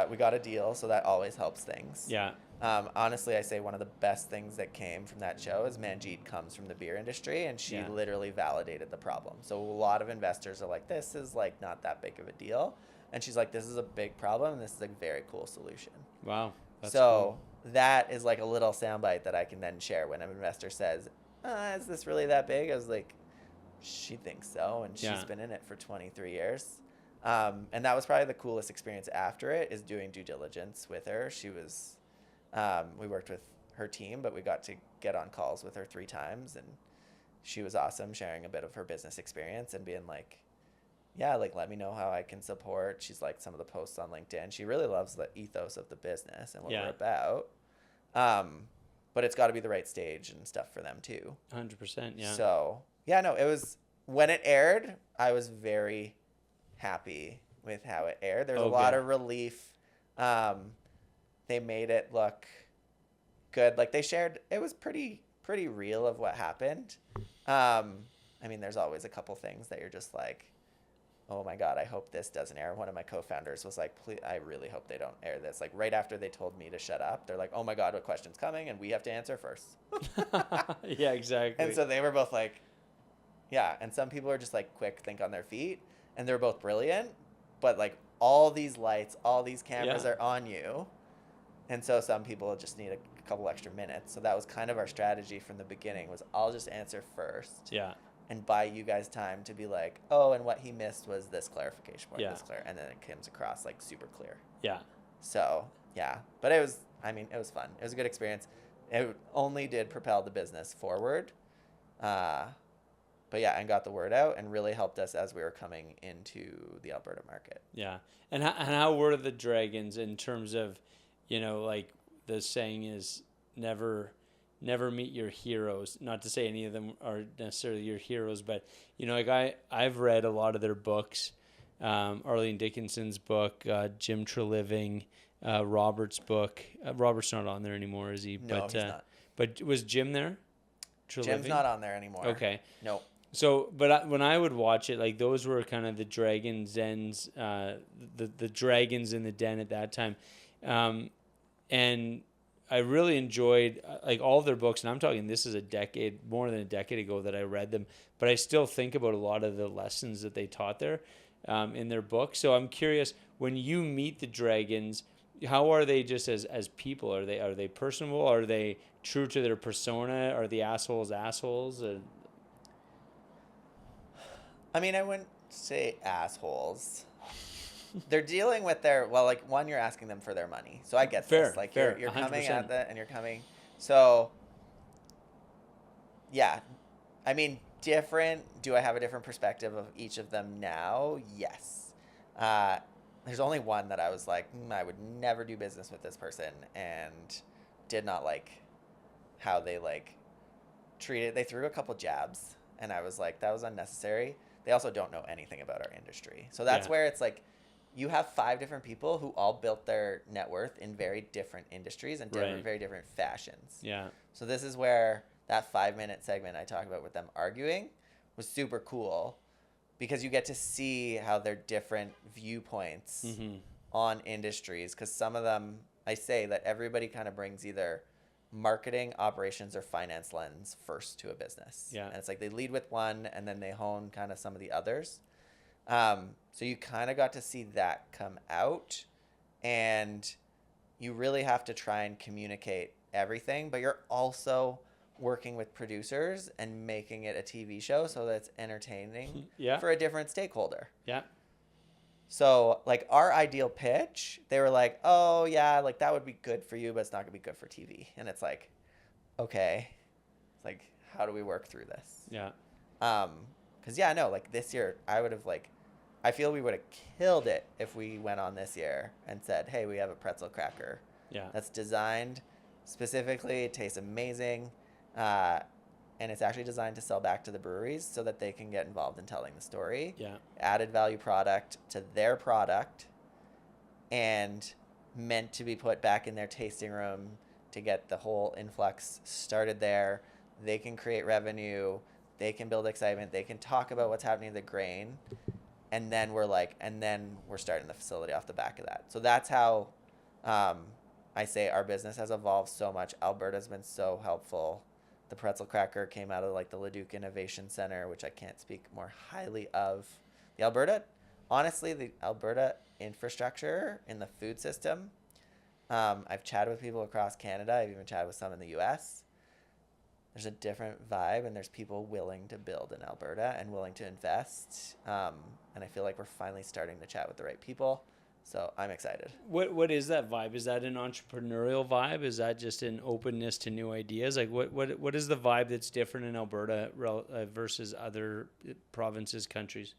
We got a deal, so that always helps things. Yeah. Honestly, I say one of the best things that came from that show is Manjeet comes from the beer industry, and she literally validated the problem. So a lot of investors are like, this is like not that big of a deal. And she's like, this is a big problem, and this is a very cool solution. Wow. That's cool. That is like a little soundbite that I can then share when an investor says, is this really that big? I was like, she thinks so, and she's been in it for 23 years. And that was probably the coolest experience after it, is doing due diligence with her. She was, we worked with her team, but we got to get on calls with her 3 times, and she was awesome, sharing a bit of her business experience and being like, yeah, like, let me know how I can support. She's like some of the posts on LinkedIn. She really loves the ethos of the business and what we're about. But it's got to be the right stage and stuff for them too. 100%. Yeah. So yeah, no, it was, when it aired, I was very happy with how it aired. There's a lot of relief. They made it look good. Like, they shared, it was pretty real of what happened. I mean, there's always a couple things that you're just like, oh my God, I hope this doesn't air. One of my co-founders was like, please, I really hope they don't air this. Like, right after they told me to shut up, they're like, oh my God, what question's coming? And we have to answer first. Yeah, exactly. And so they were both like, yeah. And some people are just like quick, think on their feet. And they're both brilliant. But like, all these lights, all these cameras are on you. And so some people just need a couple extra minutes. So that was kind of our strategy from the beginning, was I'll just answer first. Yeah. And buy you guys time to be like, oh, and what he missed was this clarification point, this clear, and then it comes across like super clear. Yeah. So yeah, but it was fun. It was a good experience. It only did propel the business forward, but yeah, and got the word out and really helped us as we were coming into the Alberta market. Yeah, and how were the Dragons in terms of, you know, like the saying is never meet your heroes. Not to say any of them are necessarily your heroes, but, you know, like I've read a lot of their books, Arlene Dickinson's book, Jim Treliving, Robert's book. Robert's not on there anymore, is he? No, he's not. But was Jim there? Jim's not on there anymore. Okay. No. So, but when I would watch it, like, those were kind of the Dragons Dens, the Dragons in the Den at that time, and I really enjoyed like all of their books, and I'm talking, this is more than a decade ago that I read them, but I still think about a lot of the lessons that they taught there in their book. So I'm curious, when you meet the Dragons, how are they just as people? Are they personable? Are they true to their persona? Are the assholes? I mean, I wouldn't say assholes. They're dealing with their, well, like, one, you're asking them for their money. So I get this. Like, fair, you're 100%. coming at that, and you're coming. So, yeah. I mean, different. Do I have a different perspective of each of them now? Yes. There's only one that I was like, I would never do business with this person, and did not like how they, like, treated. They threw a couple jabs, and I was like, that was unnecessary. They also don't know anything about our industry. So that's where it's like, you have 5 different people who all built their net worth in very different industries and very different fashions. Yeah. So this is where that 5-minute segment I talk about with them arguing was super cool, because you get to see how their different viewpoints on industries. Because some of them, I say that everybody kind of brings either marketing, operations, or finance lens first to a business. Yeah. And it's like they lead with one and then they hone kind of some of the others. So you kind of got to see that come out, and you really have to try and communicate everything, but you're also working with producers and making it a TV show so that it's entertaining for a different stakeholder. Yeah. So, like, our ideal pitch, they were like, oh, yeah, like, that would be good for you, but it's not going to be good for TV. And it's like, okay, it's like, how do we work through this? Yeah. Because, yeah, no, like, this year, I feel we would have killed it if we went on this year and said, hey, we have a pretzel cracker that's designed specifically, it tastes amazing, and it's actually designed to sell back to the breweries so that they can get involved in telling the story. Yeah. Added value product to their product, and meant to be put back in their tasting room to get the whole influx started there. They can create revenue, they can build excitement, they can talk about what's happening to the grain. And then we're starting the facility off the back of that. So that's how I say our business has evolved so much. Alberta's been so helpful. The pretzel cracker came out of like the Leduc Innovation Center, which I can't speak more highly of. The Alberta infrastructure in the food system. I've chatted with people across Canada. I've even chatted with some in the US. there's a different vibe, and there's people willing to build in Alberta and willing to invest. And I feel like we're finally starting to chat with the right people. So I'm excited. What is that vibe? Is that an entrepreneurial vibe? Is that just an openness to new ideas? Like what is the vibe that's different in Alberta versus other provinces, countries?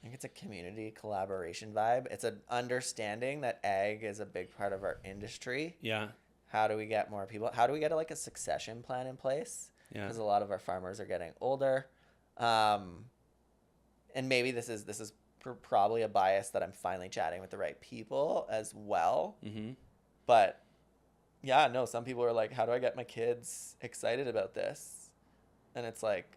I think it's a community collaboration vibe. It's an understanding that ag is a big part of our industry. Yeah. How do we get more people? How do we get like a succession plan in place? Yeah. Because a lot of our farmers are getting older. And maybe this is probably a bias that I'm finally chatting with the right people as well. Mm-hmm. But yeah, no, some people are like, how do I get my kids excited about this? And it's like,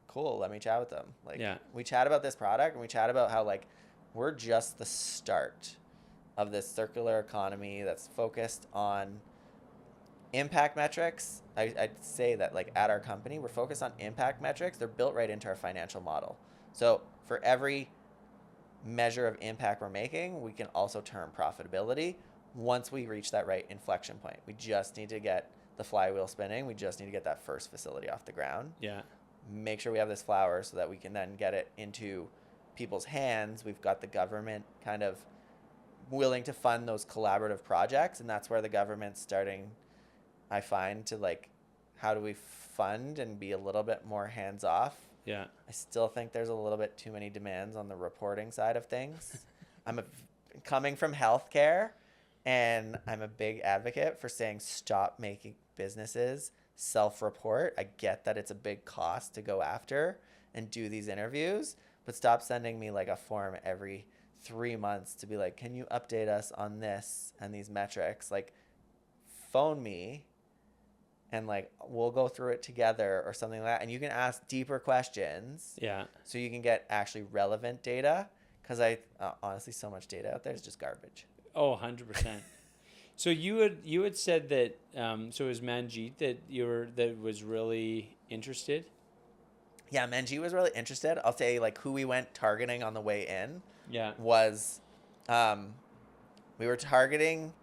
cool, let me chat with them. Like, yeah. We chat about this product, and we chat about how like we're just the start of this circular economy that's focused on impact metrics. I'd say that like at our company, we're focused on impact metrics. They're built right into our financial model. So for every measure of impact we're making, we can also turn profitability once we reach that right inflection point. We just need to get the flywheel spinning. We just need to get that first facility off the ground. Yeah. Make sure we have this flour so that we can then get it into people's hands. We've got the government kind of willing to fund those collaborative projects, and that's where the government's starting, I find, to like, how do we fund and be a little bit more hands off? Yeah. I still think there's a little bit too many demands on the reporting side of things. Coming from healthcare, and I'm a big advocate for saying stop making businesses self-report. I get that it's a big cost to go after and do these interviews, but stop sending me like a form every 3 months to be like, can you update us on this and these metrics? Like, phone me and like we'll go through it together or something like that, and you can ask deeper questions. Yeah. So you can get actually relevant data, because honestly, so much data out there is just garbage. Oh, 100%. So you had said that so it was Manjeet that was really interested. Yeah, Manjeet was really interested. I'll say like who we went targeting on the way in. Yeah. Was we were targeting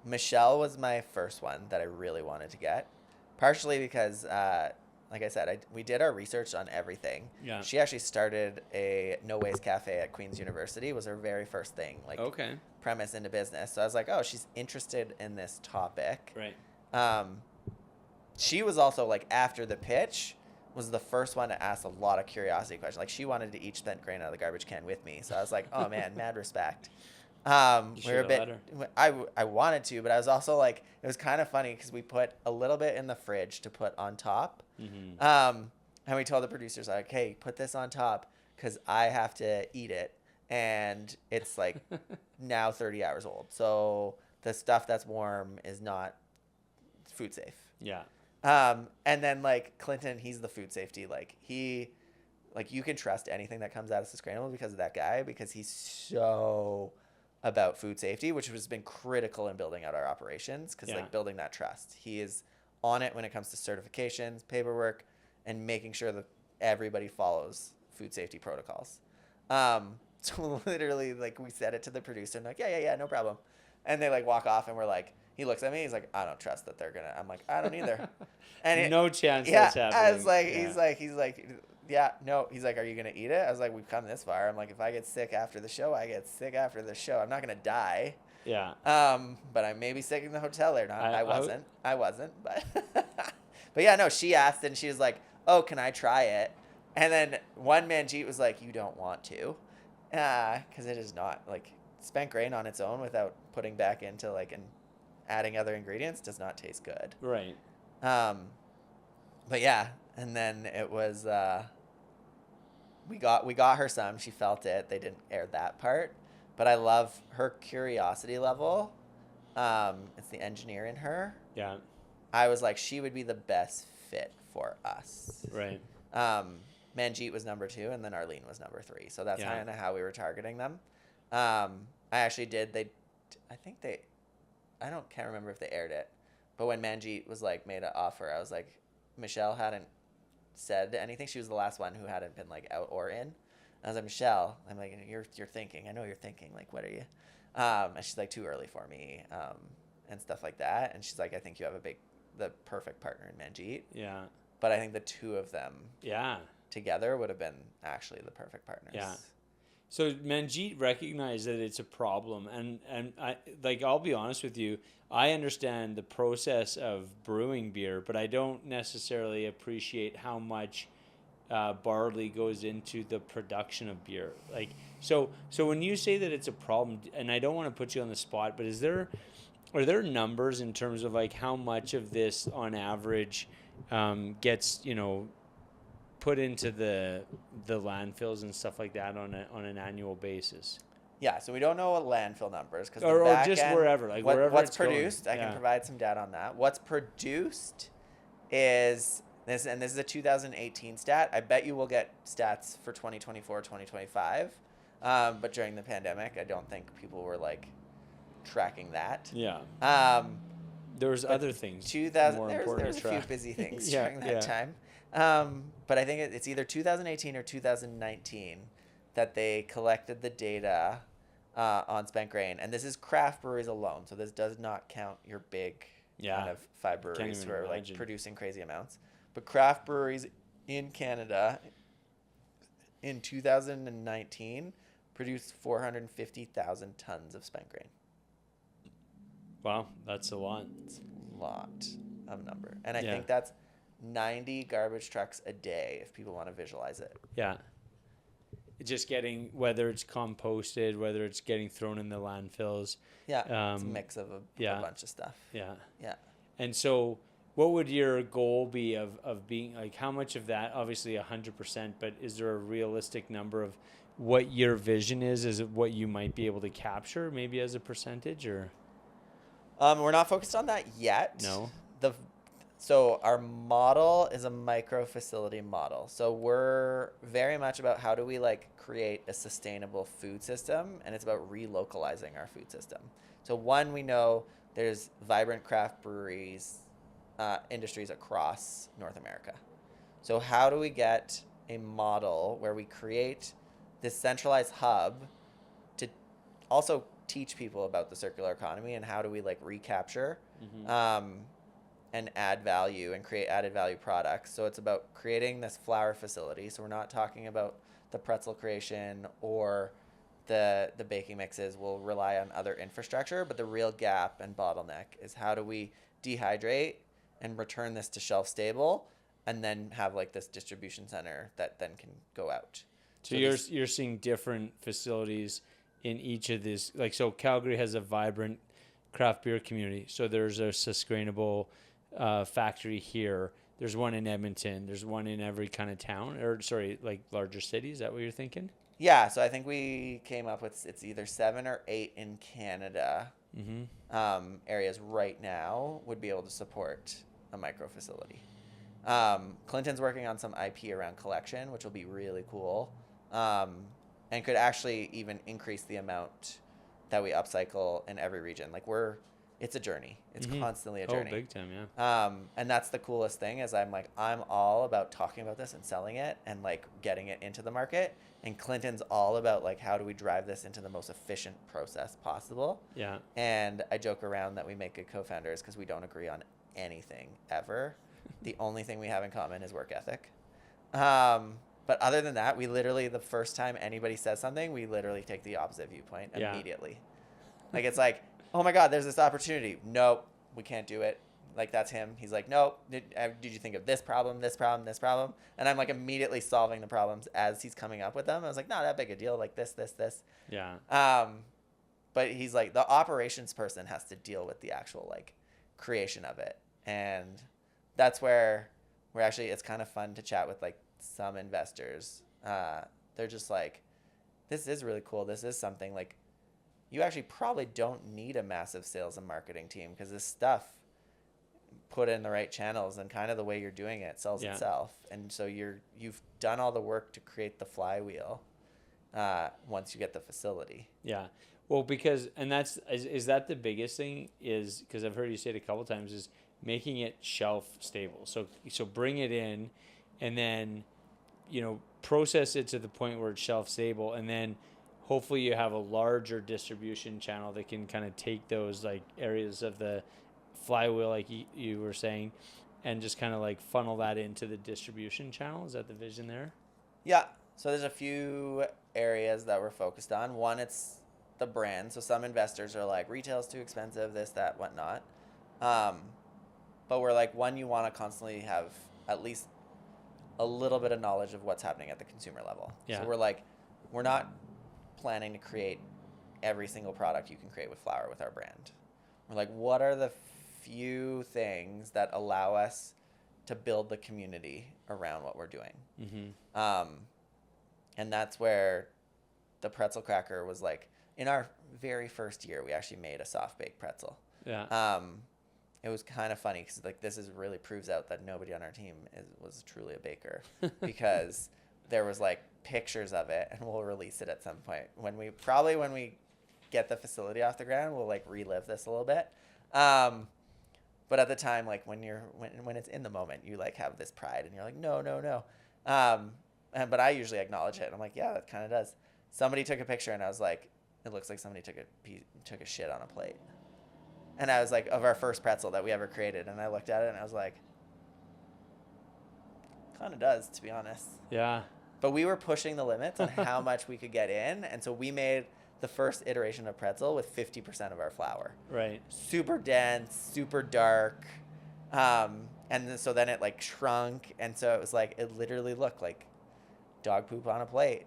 Michelle was my first one that I really wanted to get. Partially because, like I said, we did our research on everything. Yeah. She actually started a No Waste Cafe at Queen's University. Was her very first thing, like okay. premise into business. So I was like, oh, she's interested in this topic. Right. She was also like after the pitch was the first one to ask a lot of curiosity questions. Like she wanted to eat spent grain out of the garbage can with me. So I was like, oh man, mad respect. We were a bit. I wanted to, but I was also like, it was kind of funny because we put a little bit in the fridge to put on top. Mm-hmm. And we told the producers like, hey, put this on top because I have to eat it, and it's like now 30 hours old. So the stuff that's warm is not food safe. Yeah. And then like Clinton, he's the food safety. Like you can trust anything that comes out of Susgrainable because of that guy, because he's so about food safety, which has been critical in building out our operations, because like building that trust. He is on it when it comes to certifications, paperwork, and making sure that everybody follows food safety protocols. So literally like we said it to the producer and like, yeah, no problem. And they like walk off and we're like, he looks at me, he's like, I don't trust that they're gonna. I'm like, I don't either. And no chance that's happening. I was like, he's like, yeah, no. He's like, are you going to eat it? I was like, we've come this far. I'm like, if I get sick after the show, I get sick after the show. I'm not going to die. Yeah. But I may be sick in the hotel or not. I wasn't. But but yeah, no, she asked and she was like, oh, can I try it? And then one Manjeet was like, you don't want to. Because it is not like spent grain on its own without putting back into like and adding other ingredients does not taste good. Right. But yeah, and then it was we got her some. She felt it. They didn't air that part, but I love her curiosity level. It's the engineer in her. Yeah. I was like, she would be the best fit for us. Right. Manjeet was number 2, and then Arlene was number 3. So that's kind of how we were targeting them. I actually did. I can't remember if they aired it, but when Manjeet was like made an offer, I was like, Michelle hadn't said anything. She was the last one who hadn't been like out or in. I was like, Michelle, I'm like, you're thinking. I know you're thinking. Like, what are you? And she's like, too early for me, and stuff like that. And she's like, I think you have the perfect partner in Manjeet. Yeah. but I think the two of them Yeah. together would have been actually the perfect partners. Yeah. So Manjeet recognized that it's a problem, and I, like, I'll be honest with you, I understand the process of brewing beer, but I don't necessarily appreciate how much barley goes into the production of beer. Like, so when you say that it's a problem, and I don't want to put you on the spot, but are there numbers in terms of like how much of this on average gets, you know, put into the landfills and stuff like that on an annual basis? Yeah, so we don't know what landfill numbers, because or just wherever, like wherever what's it's produced. going. I can provide some data on that. What's produced is this, and this is a 2018 stat. I bet you will get stats for 2024, 2025. But during the pandemic, I don't think people were like tracking that. Yeah. There was But other things. 2000, more there was important a to few track. busy things Yeah, during that time. But I think it's either 2018 or 2019 that they collected the data on spent grain. And this is craft breweries alone. So this does not count your big kind of five breweries who are like producing crazy amounts. But craft breweries in Canada in 2019 produced 450,000 tons of spent grain. Wow, that's a lot. It's a lot of number. And I Yeah. think that's 90 garbage trucks a day if people want to visualize it. Yeah. Just getting, whether it's composted, whether it's getting thrown in the landfills. Yeah, it's a mix of a bunch of stuff. Yeah. Yeah. And so what would your goal be of being, like, how much of that, obviously 100%, but is there a realistic number of what your vision is? Is it what you might be able to capture maybe as a percentage, or? We're not focused on that yet. No. So our model is a micro facility model. So we're very much about how do we like create a sustainable food system, and it's about relocalizing our food system. So one, we know there's vibrant craft breweries, industries across North America. So how do we get a model where we create this centralized hub to also teach people about the circular economy, and how do we like recapture and add value and create added value products. So it's about creating this flour facility. So we're not talking about the pretzel creation or the baking mixes. We'll rely on other infrastructure, but the real gap and bottleneck is how do we dehydrate and return this to shelf stable, and then have like this distribution center that then can go out. So you're seeing different facilities in each of these, like, so Calgary has a vibrant craft beer community. So there's a Susgrainable factory here. There's one in Edmonton. There's one in every kind of town, or sorry, like larger city. Is that what you're thinking? Yeah. So I think we came up with, it's either 7 or 8 in Canada. Areas right now would be able to support a micro facility. Clinton's working on some IP around collection, which will be really cool. And could actually even increase the amount that we upcycle in every region. Like it's a journey. It's constantly a journey. Oh, big time, yeah. And that's the coolest thing is I'm all about talking about this and selling it and like getting it into the market. And Clinton's all about like, how do we drive this into the most efficient process possible? Yeah. And I joke around that we make good co-founders because we don't agree on anything ever. The only thing we have in common is work ethic. But other than that, we literally, the first time anybody says something, we literally take the opposite viewpoint immediately. Like, it's like, oh my God, there's this opportunity. Nope, we can't do it. Like, that's him. He's like, nope, did you think of this problem, this problem, this problem? And I'm like immediately solving the problems as he's coming up with them. I was like, not that big a deal, like this. Yeah. But he's like, the operations person has to deal with the actual like creation of it. And that's where we're actually, it's kind of fun to chat with like some investors. They're just like, this is really cool. This is something like, you actually probably don't need a massive sales and marketing team, because this stuff put in the right channels and kind of the way you're doing it sells itself. And so you've done all the work to create the flywheel once you get the facility. Yeah. Well, because, and that's, is that the biggest thing, is because I've heard you say it a couple times, is making it shelf stable. So bring it in, and then, process it to the point where it's shelf stable, and then hopefully you have a larger distribution channel that can kind of take those like areas of the flywheel, like you were saying, and just kind of like funnel that into the distribution channel. Is that the vision there? Yeah. So there's a few areas that we're focused on. One, it's the brand. So some investors are like, retail's too expensive, this, that, whatnot. But we're like, one, you want to constantly have at least a little bit of knowledge of what's happening at the consumer level. Yeah. So we're like, we're not planning to create every single product you can create with flour with our brand. We're like, what are the few things that allow us to build the community around what we're doing? Mm-hmm. And that's where the pretzel cracker was like, in our very first year, we actually made a soft baked pretzel. Yeah. It was kind of funny because like this is really proves out that nobody on our team was truly a baker because there was like pictures of it, and we'll release it at some point when we get the facility off the ground. We'll like relive this a little bit. But at the time, like when it's in the moment, you like have this pride and you're like, no. But I usually acknowledge it. And I'm like, yeah, that kind of does. Somebody took a picture and I was like, it looks like somebody took a shit on a plate. And I was like, of our first pretzel that we ever created. And I looked at it and I was like, kind of does, to be honest. Yeah. But we were pushing the limits on how much we could get in. And so we made the first iteration of pretzel with 50% of our flour. Right. Super dense, super dark. So then it like shrunk. And so it was like, it literally looked like dog poop on a plate.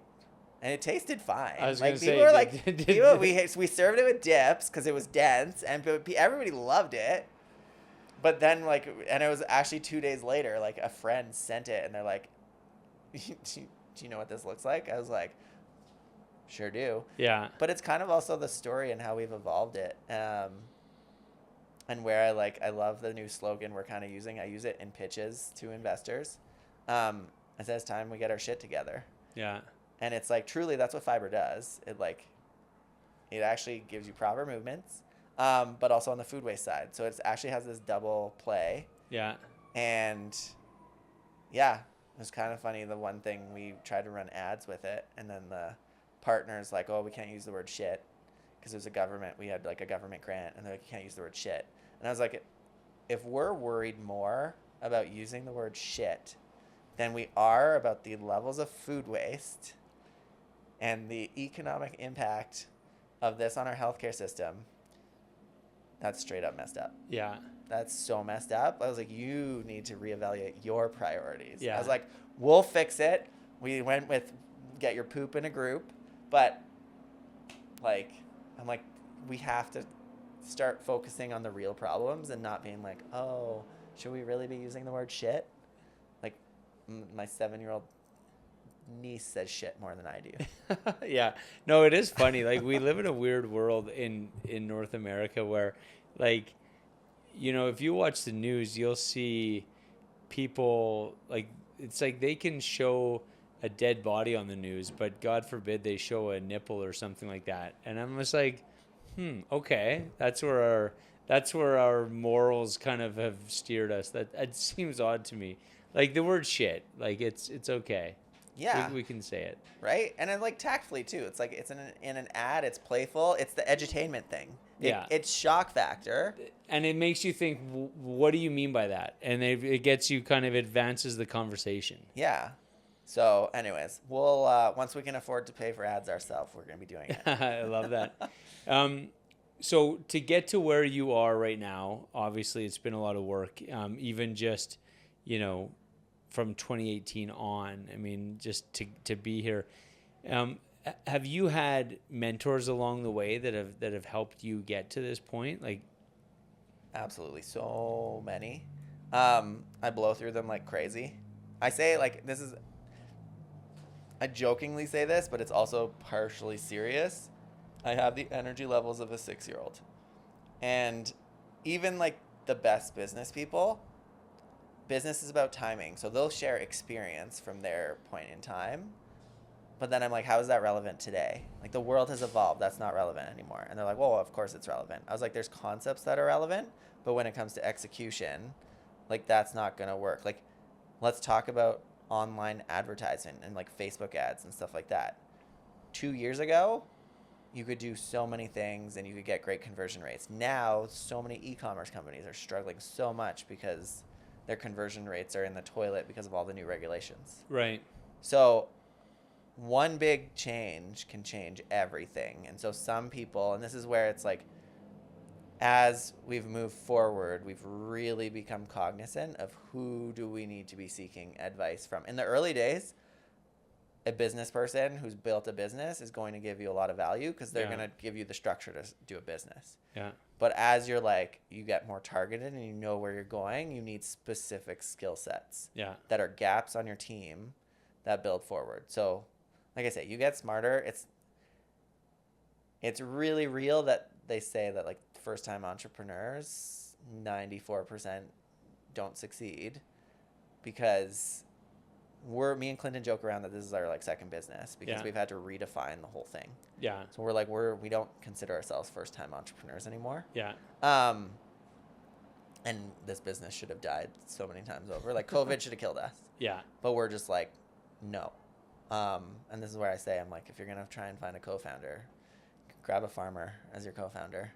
And it tasted fine. I was like gonna people say, were like, we served it with dips because it was dense, and everybody loved it. But then and it was actually 2 days later, like a friend sent it, and they're like, "Do you know what this looks like?" I was like, "Sure do." Yeah. But it's kind of also the story and how we've evolved it, and where I love the new slogan we're kind of using. I use it in pitches to investors. It says, "Time we get our shit together." Yeah. And it's like, truly, that's what fiber does. It actually gives you proper movements, but also on the food waste side. So it actually has this double play. Yeah. And yeah, it was kind of funny. The one thing we tried to run ads with it, and then the partner's like, oh, we can't use the word shit because it was a government. We had like a government grant, and they're like, you can't use the word shit. And I was like, if we're worried more about using the word shit than we are about the levels of food waste and the economic impact of this on our healthcare system, that's straight up messed up. Yeah. That's so messed up. I was like, you need to reevaluate your priorities. Yeah. I was like, we'll fix it. We went with get your poop in a group, but like, I'm like, we have to start focusing on the real problems and not being like, oh, should we really be using the word shit? Like, my 7-year-old niece says shit more than I do. Yeah. No, it is funny. Like, we live in a weird world in North America where, like, you know, if you watch the news, you'll see people, like, it's like they can show a dead body on the news, but God forbid they show a nipple or something like that. And I'm just like, okay, that's where our morals kind of have steered us. That it seems odd to me. Like the word shit, like it's okay. Yeah, we can say it, right? And then like tactfully too. It's like it's in an ad. It's playful. It's the edutainment thing. It's shock factor, and it makes you think. What do you mean by that? And it gets you kind of advances the conversation. Yeah. So, anyways, we'll once we can afford to pay for ads ourselves, we're gonna be doing it. I love that. So to get to where you are right now, obviously it's been a lot of work. Even just, you know, from 2018 on. I mean, just to be here. Have you had mentors along the way that have helped you get to this point? Like, absolutely, so many. I blow through them like crazy. I say like this is. I jokingly say this, but it's also partially serious. I have the energy levels of a 6-year-old. And even like the best business people, business is about timing. So they'll share experience from their point in time. But then I'm like, how is that relevant today? Like the world has evolved. That's not relevant anymore. And they're like, well, of course it's relevant. I was like, there's concepts that are relevant, but when it comes to execution, like that's not going to work. Like let's talk about online advertising and like Facebook ads and stuff like that. 2 years ago, you could do so many things and you could get great conversion rates. Now, so many e-commerce companies are struggling so much because their conversion rates are in the toilet because of all the new regulations. Right. So one big change can change everything. And so some people, and this is where it's like, as we've moved forward, we've really become cognizant of who do we need to be seeking advice from. In the early days, a business person who's built a business is going to give you a lot of value because they're going to give you the structure to do a business. Yeah. But as you're like, you get more targeted and you know where you're going, you need specific skill sets that are gaps on your team that build forward. So, like I say, you get smarter. It's really real that they say that like first-time entrepreneurs, 94% don't succeed because me and Clinton joke around that this is our like second business because we've had to redefine the whole thing. Yeah. So we're like, we don't consider ourselves first-time entrepreneurs anymore. Yeah. And this business should have died so many times over. Like COVID should have killed us. Yeah. But we're just like, no. And this is where I say, I'm like, if you're going to try and find a co-founder, grab a farmer as your co-founder.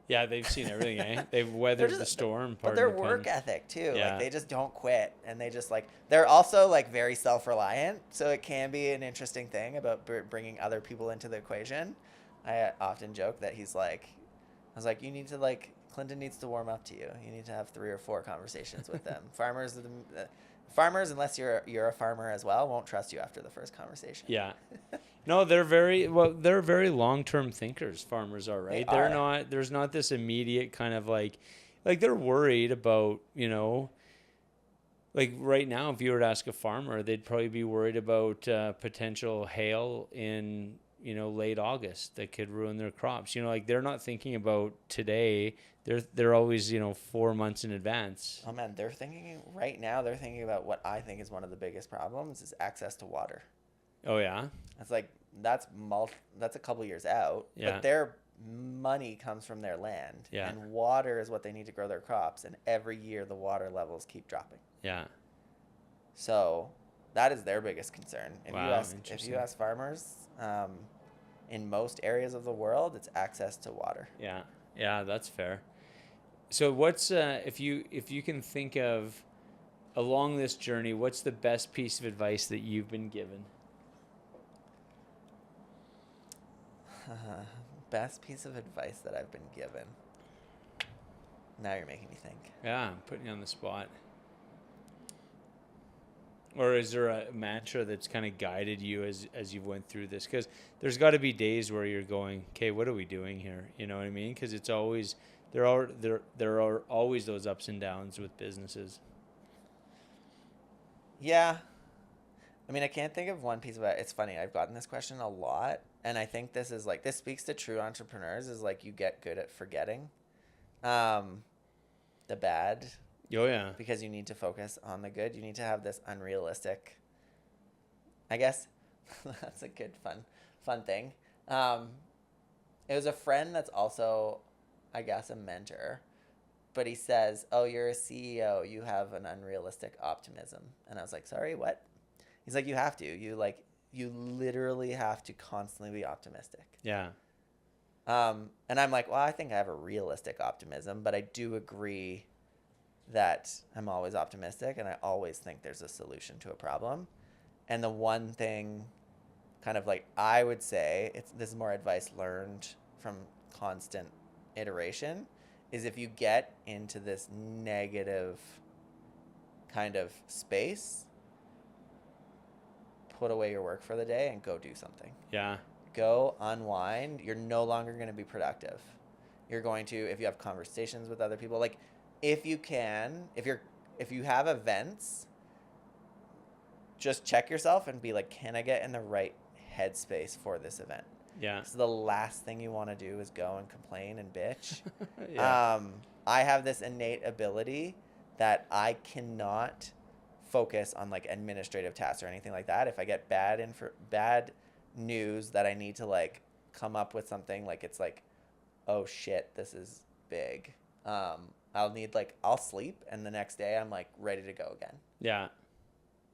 Yeah, they've seen everything, eh? They've weathered the storm. But their work ethic, too. Yeah. Like, they just don't quit. And they just, like, they're also, like, very self-reliant. So it can be an interesting thing about bringing other people into the equation. I often joke that I was like, you need to, like, Clinton needs to warm up to you. You need to have 3 or 4 conversations with them. Farmers, unless you're a farmer as well, won't trust you after the first conversation. Yeah. No, they're very long-term thinkers, farmers are, right? They're not, there's not this immediate kind of like they're worried about, like right now, if you were to ask a farmer, they'd probably be worried about potential hail in, late August that could ruin their crops. Like they're not thinking about today. They're always, 4 months in advance. Oh man, they're thinking about what I think is one of the biggest problems is access to water. Oh yeah. It's like that's a couple years out, but their money comes from their land, and water is what they need to grow their crops. And every year the water levels keep dropping. Yeah. So that is their biggest concern. If you ask farmers, in most areas of the world, it's access to water. Yeah. Yeah, that's fair. So what's if you can think of along this journey, what's the best piece of advice that you've been given? Best piece of advice that I've been given. Now you're making me think. Yeah, I'm putting you on the spot. Or is there a mantra that's kind of guided you as you've went through this? Because there's got to be days where you're going, okay, what are we doing here? You know what I mean? Because it's always there are always those ups and downs with businesses. Yeah. I mean, I can't think of one piece of it. It's funny. I've gotten this question a lot. And I think this speaks to true entrepreneurs is like you get good at forgetting the bad. Oh, yeah. Because you need to focus on the good. You need to have this unrealistic, I guess, that's a good, fun thing. It was a friend that's also, I guess, a mentor. But he says, oh, you're a CEO. You have an unrealistic optimism. And I was like, sorry, what? He's like, you have to. You literally have to constantly be optimistic. Yeah. And I'm like, well, I think I have a realistic optimism, but I do agree that I'm always optimistic and I always think there's a solution to a problem. And the one thing kind of like I would say, this is more advice learned from constant iteration, is if you get into this negative kind of space, put away your work for the day and go do something. Yeah. Go unwind. You're no longer going to be productive. You're going to, if you have conversations with other people, like if you have events, just check yourself and be like, can I get in the right headspace for this event? Yeah. So the last thing you want to do is go and complain and bitch. Yeah. I have this innate ability that I cannot focus on like administrative tasks or anything like that. If I get bad news that I need to like come up with something, like it's like, oh shit, this is big. I'll sleep and the next day I'm like ready to go again. Yeah.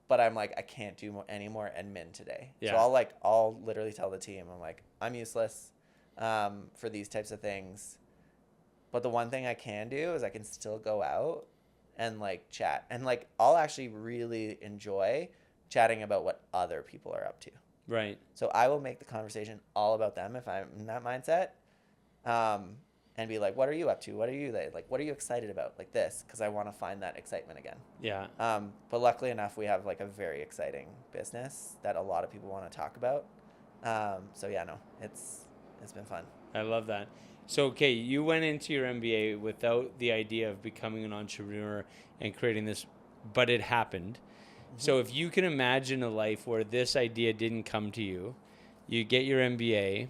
But I'm like, I can't do any more admin today. Yeah. So I'll literally tell the team, I'm like, I'm useless for these types of things. But the one thing I can do is I can still go out and like chat. And like I'll actually really enjoy chatting about what other people are up to. Right. So I will make the conversation all about them if I'm in that mindset. And be like, what are you up to? What are you like? What are you excited about? Like this, because I want to find that excitement again. Yeah. But luckily enough, we have like a very exciting business that a lot of people want to talk about. So yeah, no, it's been fun. I love that. So, okay, you went into your MBA without the idea of becoming an entrepreneur and creating this, but it happened. Mm-hmm. So if you can imagine a life where this idea didn't come to you, you get your MBA,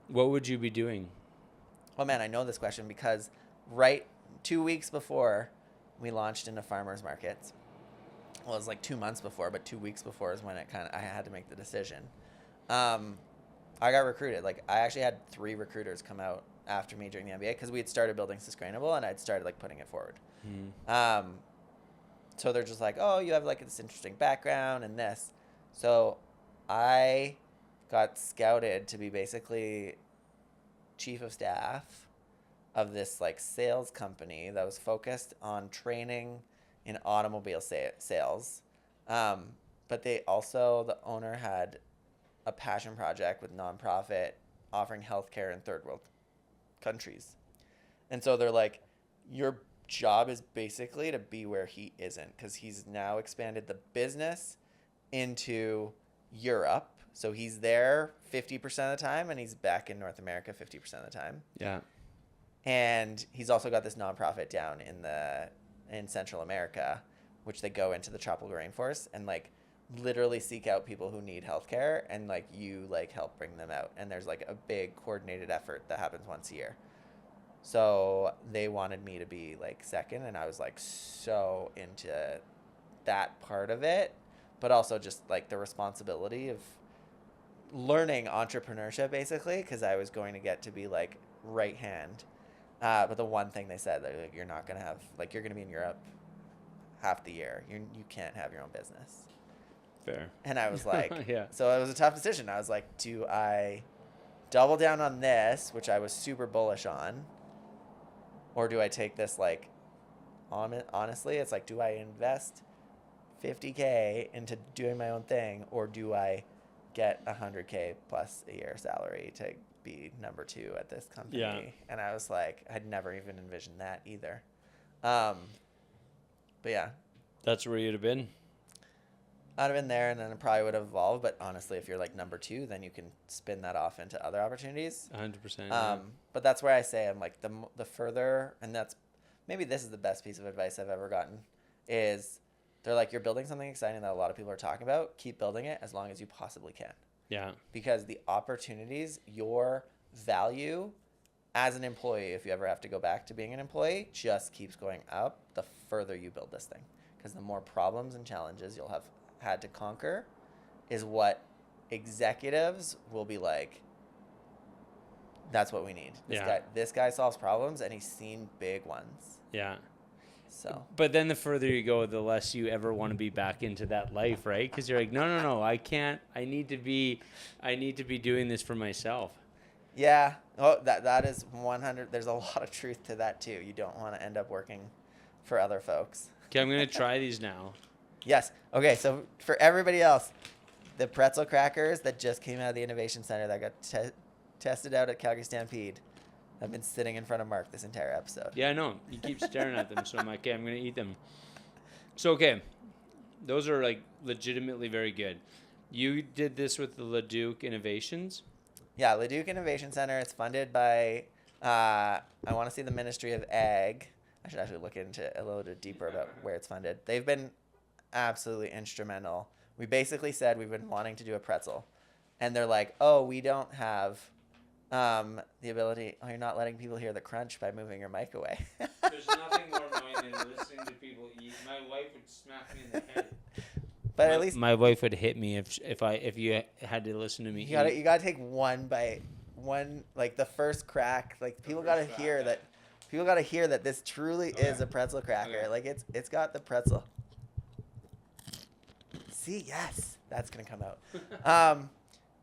what would you be doing? Oh man, I know this question because right 2 weeks before we launched into farmers markets, well, it was like 2 months before, but 2 weeks before is when I had to make the decision. I got recruited. Like I actually had 3 recruiters come out after me during the MBA because we had started building Susgrainable and I'd started like putting it forward. So they're just like, oh, you have like this interesting background and this. So I got scouted to be basically chief of staff of this like sales company that was focused on training in automobile sales. But they also, the owner had a passion project with nonprofit offering healthcare in third world countries. And so they're like, your job is basically to be where he isn't, because he's now expanded the business into Europe. So he's there 50% of the time and he's back in North America 50% of the time. Yeah. And he's also got this nonprofit down in Central America, which they go into the tropical rainforest and like literally seek out people who need healthcare and like you like help bring them out. And there's like a big coordinated effort that happens once a year. So they wanted me to be like second, and I was like so into that part of it, but also just like the responsibility of learning entrepreneurship basically, because I was going to get to be like right hand. But the one thing they said, that like, you're not going to have, like, you're going to be in Europe half the year. You can't have your own business. Fair. And I was like, yeah. So it was a tough decision. I was like, do I double down on this, which I was super bullish on, or do I take this, like, honestly, it's like, do I invest $50K into doing my own thing, or do I get $100K plus a year salary to be number 2 at this company? Yeah. And I was like, I'd never even envisioned that either. But yeah. That's where you'd have been. I'd have been there, and then it probably would have evolved. But honestly, if you're like number 2, then you can spin that off into other opportunities. 100%. Yeah. But that's where I say I'm like the further, and that's maybe this is the best piece of advice I've ever gotten, is they're like, you're building something exciting that a lot of people are talking about. Keep building it as long as you possibly can. Yeah. Because the opportunities, your value as an employee, if you ever have to go back to being an employee, just keeps going up the further you build this thing. Because the more problems and challenges you'll have had to conquer is what executives will be like, that's what we need. This guy solves problems, and he's seen big ones. Yeah. So. But then the further you go, the less you ever want to be back into that life, right? Because you're like, no, I can't. I need to be doing this for myself. Yeah. Oh, that is 100. There's a lot of truth to that too. You don't want to end up working for other folks. Okay, I'm gonna try these now. Yes. Okay. So for everybody else, the pretzel crackers that just came out of the Innovation Center that got tested out at Calgary Stampede, I've been sitting in front of Mark this entire episode. Yeah, I know. You keep staring at them, so I'm like, okay, I'm gonna eat them. So okay, those are like legitimately very good. You did this with the Leduc Innovations. Yeah, Leduc Innovation Center. It's funded by I want to say the Ministry of Ag. I should actually look into it a little bit deeper about where it's funded. They've been absolutely instrumental. We basically said we've been wanting to do a pretzel, and they're like, oh, we don't have the ability. Oh, you're not letting people hear the crunch by moving your mic away. There's nothing more annoying than listening to people eat. My wife would smack me in the head. But at least my wife would hit me if you had to listen to me. You gotta take one bite, like the first crack. Like people gotta hear that. People gotta hear that this truly is a pretzel cracker. Okay. Like it's got the pretzel. See, yes, that's gonna come out.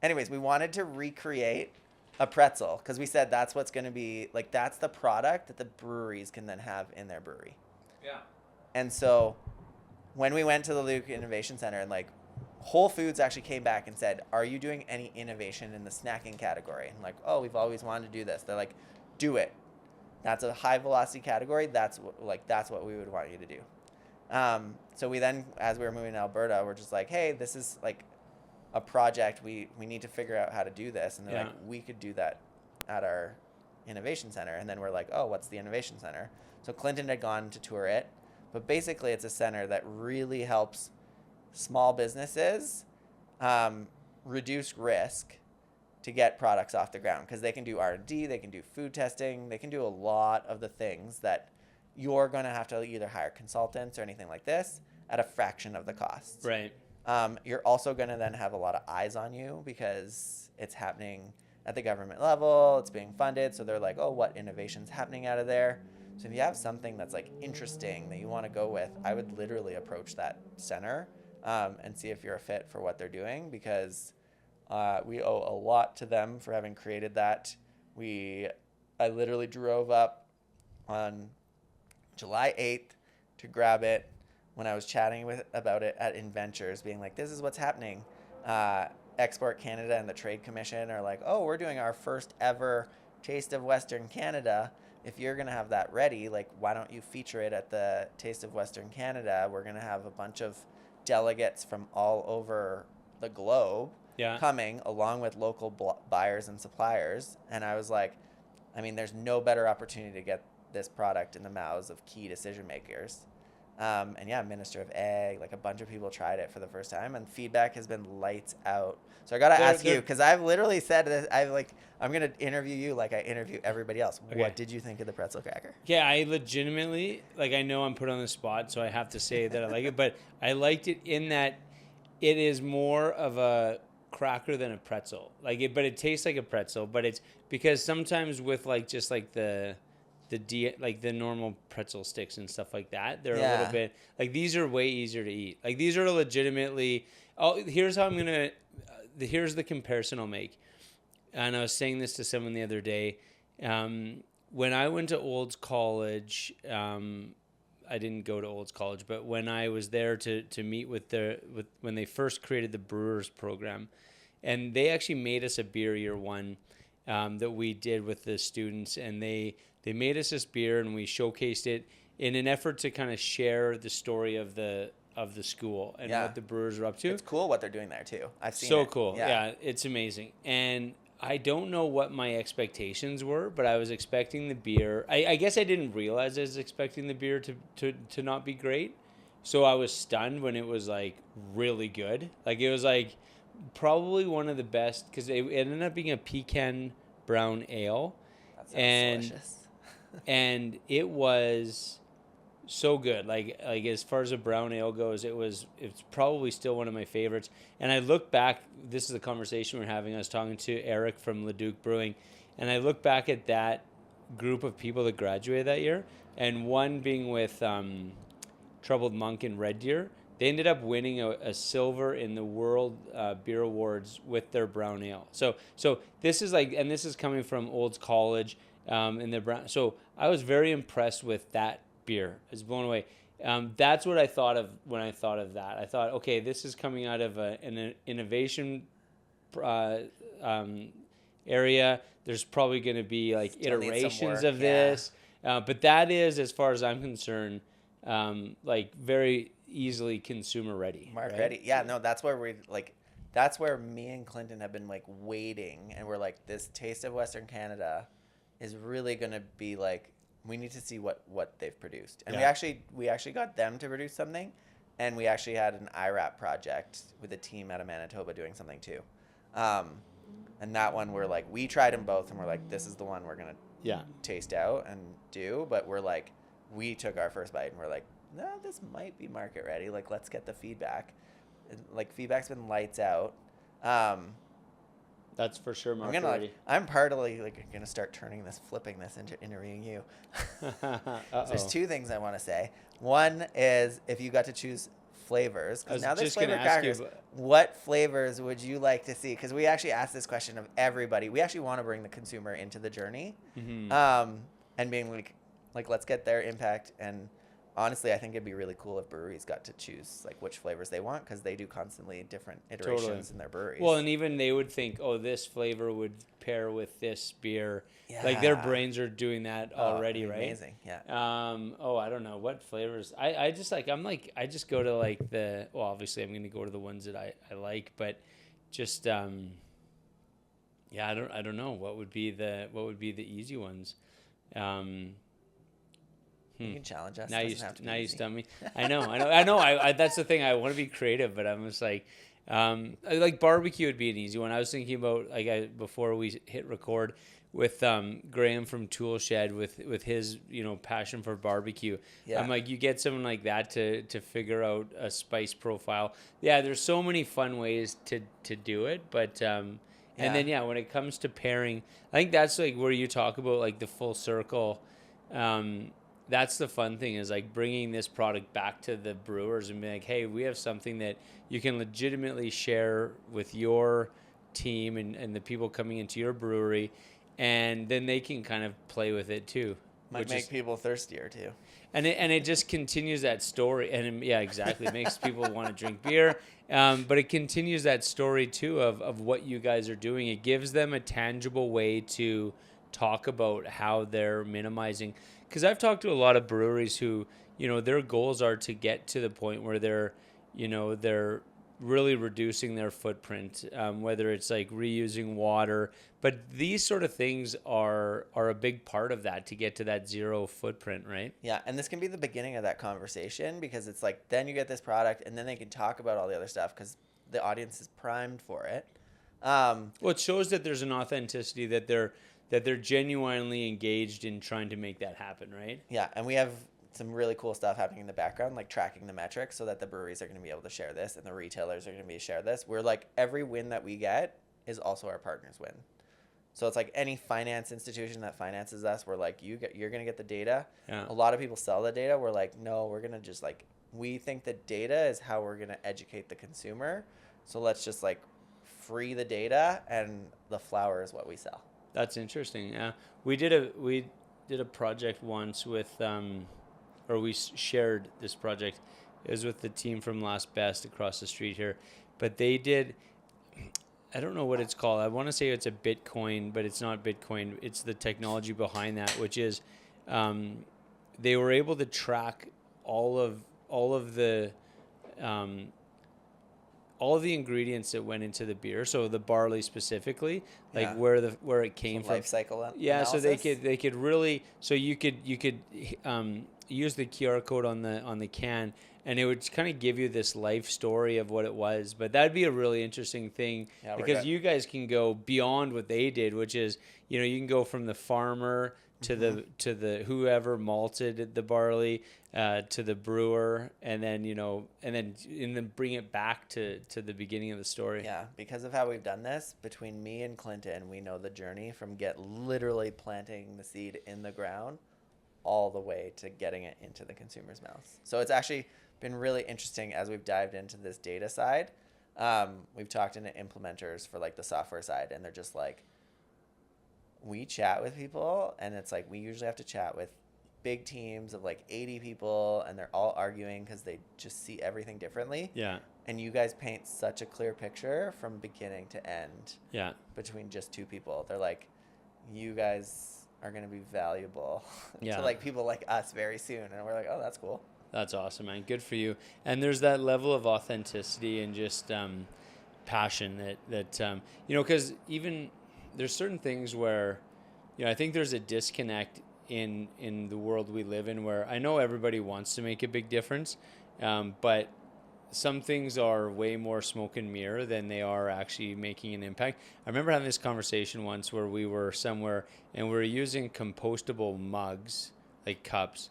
Anyways, we wanted to recreate a pretzel because we said that's what's gonna be like. That's the product that the breweries can then have in their brewery. Yeah. And so when we went to the Luke Innovation Center, and like Whole Foods actually came back and said, are you doing any innovation in the snacking category? And like, oh, we've always wanted to do this. They're like, do it. That's a high velocity category. That's what we would want you to do. So we then, as we were moving to Alberta, we're just like, hey, this is like a project. We need to figure out how to do this. And they're like, we could do that at our innovation center. And then we're like, oh, what's the innovation center? So Clinton had gone to tour it, but basically it's a center that really helps small businesses reduce risk to get products off the ground, because they can do R&D, they can do food testing, they can do a lot of the things that you're going to have to either hire consultants or anything like this at a fraction of the cost. Right. You're also going to then have a lot of eyes on you because it's happening at the government level, it's being funded, so they're like, oh, what innovation's happening out of there? So if you have something that's like interesting that you want to go with, I would literally approach that center and see if you're a fit for what they're doing, because we owe a lot to them for having created that. I literally drove up on July 8th to grab it when I was chatting about it at Inventures, being like, this is what's happening. Export Canada and the Trade Commission are like, oh, we're doing our first ever Taste of Western Canada. If you're going to have that ready, like, why don't you feature it at the Taste of Western Canada? We're going to have a bunch of delegates from all over the globe coming, along with local buyers and suppliers. And I was like, I mean, there's no better opportunity to get this product in the mouths of key decision makers. And yeah, Minister of Ag, like a bunch of people tried it for the first time, and feedback has been lights out. So I got to ask you, because I've literally said this, I'm going to interview you like I interview everybody else. Okay. What did you think of the pretzel cracker? Yeah, I legitimately, like, I know I'm put on the spot, so I have to say that I like it, but I liked it in that it is more of a cracker than a pretzel. But it tastes like a pretzel, but it's because sometimes with like just like the normal pretzel sticks and stuff like that, they're a little bit like, these are way easier to eat. Like, these are legitimately, here's the comparison I'll make. And I was saying this to someone the other day. When I went to Olds College, I didn't go to Olds College, but when I was there to meet with when they first created the brewers program, and they actually made us a beer year one that we did with the students, and they made us this beer, and we showcased it in an effort to kind of share the story of the school and what the brewers are up to. It's cool what they're doing there too. I've seen it. So cool. Yeah, it's amazing. And I don't know what my expectations were, but I was expecting the beer. I guess I didn't realize I was expecting the beer to not be great. So I was stunned when it was like really good. Like, it was like probably one of the best, because it ended up being a pecan brown ale. That sounds delicious. And it was so good. Like as far as a brown ale goes, it's probably still one of my favorites. And I look back, this is the conversation we're having. I was talking to Eric from Leduc Brewing, and I look back at that group of people that graduated that year, and one being with Troubled Monk and Red Deer. They ended up winning a silver in the World Beer Awards with their brown ale. So this is like, and this is coming from Olds College in the brown. So I was very impressed with that beer. I was blown away. That's what I thought of when I thought of that. I thought, okay, this is coming out of an innovation area. There's probably going to be like iterations of this, but that is, as far as I'm concerned, like very easily consumer ready. Market ready. Yeah, no, that's where that's where me and Clinton have been like waiting, and we're like, this Taste of Western Canada is really going to be like, we need to see what they've produced. And we actually got them to produce something, and we actually had an IRAP project with a team out of Manitoba doing something too. And that one, we're like, we tried them both, and we're like, this is the one we're going to taste out and do. But we're like, we took our first bite, and we're like, no, this might be market ready. Like, let's get the feedback. And, like, feedback's been lights out. That's for sure market ready. I'm partly like going to start flipping this into interviewing you. So there's two things I want to say. One is, if you got to choose flavors, because now there's flavor crackers, what flavors would you like to see? Because we actually asked this question of everybody. We actually want to bring the consumer into the journey, and being like, let's get their impact and honestly, I think it'd be really cool if breweries got to choose like which flavors they want, because they do constantly different iterations in their breweries. Well, and even they would think, oh, this flavor would pair with this beer. Yeah. Like their brains are doing that already, right? Amazing, yeah. I don't know what flavors. I just like I just go to like obviously I'm going to go to the ones that I like, but just I don't know what would be the easy ones. You can challenge us. Now you stump me. I know. That's the thing. I want to be creative, but I'm just like, like barbecue would be an easy one. I was thinking about before we hit record with Graham from Tool Shed with his passion for barbecue. Yeah. I'm like, you get someone like that to figure out a spice profile. Yeah, there's so many fun ways to do it, but and then when it comes to pairing, I think that's like where you talk about like the full circle. That's the fun thing, is like bringing this product back to the brewers and being like, hey, we have something that you can legitimately share with your team and the people coming into your brewery, and then they can kind of play with it too. Might make people thirstier too. And it just continues that story. And exactly. It makes people want to drink beer. But it continues that story too of what you guys are doing. It gives them a tangible way to talk about how they're minimizing. Because I've talked to a lot of breweries who, their goals are to get to the point where they're really reducing their footprint, whether it's like reusing water. But these sort of things are a big part of that to get to that zero footprint, right? Yeah, and this can be the beginning of that conversation, because it's like then you get this product and then they can talk about all the other stuff because the audience is primed for it. Well, it shows that there's an authenticity, that they're genuinely engaged in trying to make that happen, right? Yeah, and we have some really cool stuff happening in the background, like tracking the metrics so that the breweries are going to be able to share this and the retailers are going to be able to share this. We're like, every win that we get is also our partner's win. So it's like any finance institution that finances us, we're like, you're going to get the data. Yeah. A lot of people sell the data. We're like, no, we're going to just like, we think the data is how we're going to educate the consumer. So let's just like free the data, and the flower is what we sell. That's interesting. Yeah, we did a project once with, or we shared this project. It was with the team from Last Best across the street here, but they did. I don't know what it's called. I want to say it's a Bitcoin, but it's not Bitcoin. It's the technology behind that, which is, they were able to track all of the ingredients that went into the beer, so the barley specifically, like where it came from, life cycle analysis. So they could really, so you could use the QR code on the can, and it would kind of give you this life story of what it was. But that'd be a really interesting thing, because you guys can go beyond what they did, which is, you can go from the farmer to the whoever malted the barley, to the brewer, and then bring it back to the beginning of the story. Yeah, because of how we've done this, between me and Clinton, we know the journey from literally planting the seed in the ground all the way to getting it into the consumer's mouths. So it's actually been really interesting as we've dived into this data side. We've talked into implementers for like the software side, and they're just like, we chat with people, and it's like we usually have to chat with big teams of like 80 people, and they're all arguing because they just see everything differently. Yeah. And you guys paint such a clear picture from beginning to end. Yeah. Between just two people. They're like, you guys are going to be valuable to like people like us very soon. And we're like, oh, that's cool. That's awesome, man. Good for you. And there's that level of authenticity and just passion that because even there's certain things where, I think there's a disconnect in the world we live in, where I know everybody wants to make a big difference, but some things are way more smoke and mirror than they are actually making an impact. I remember having this conversation once where we were somewhere and we were using compostable mugs, like cups,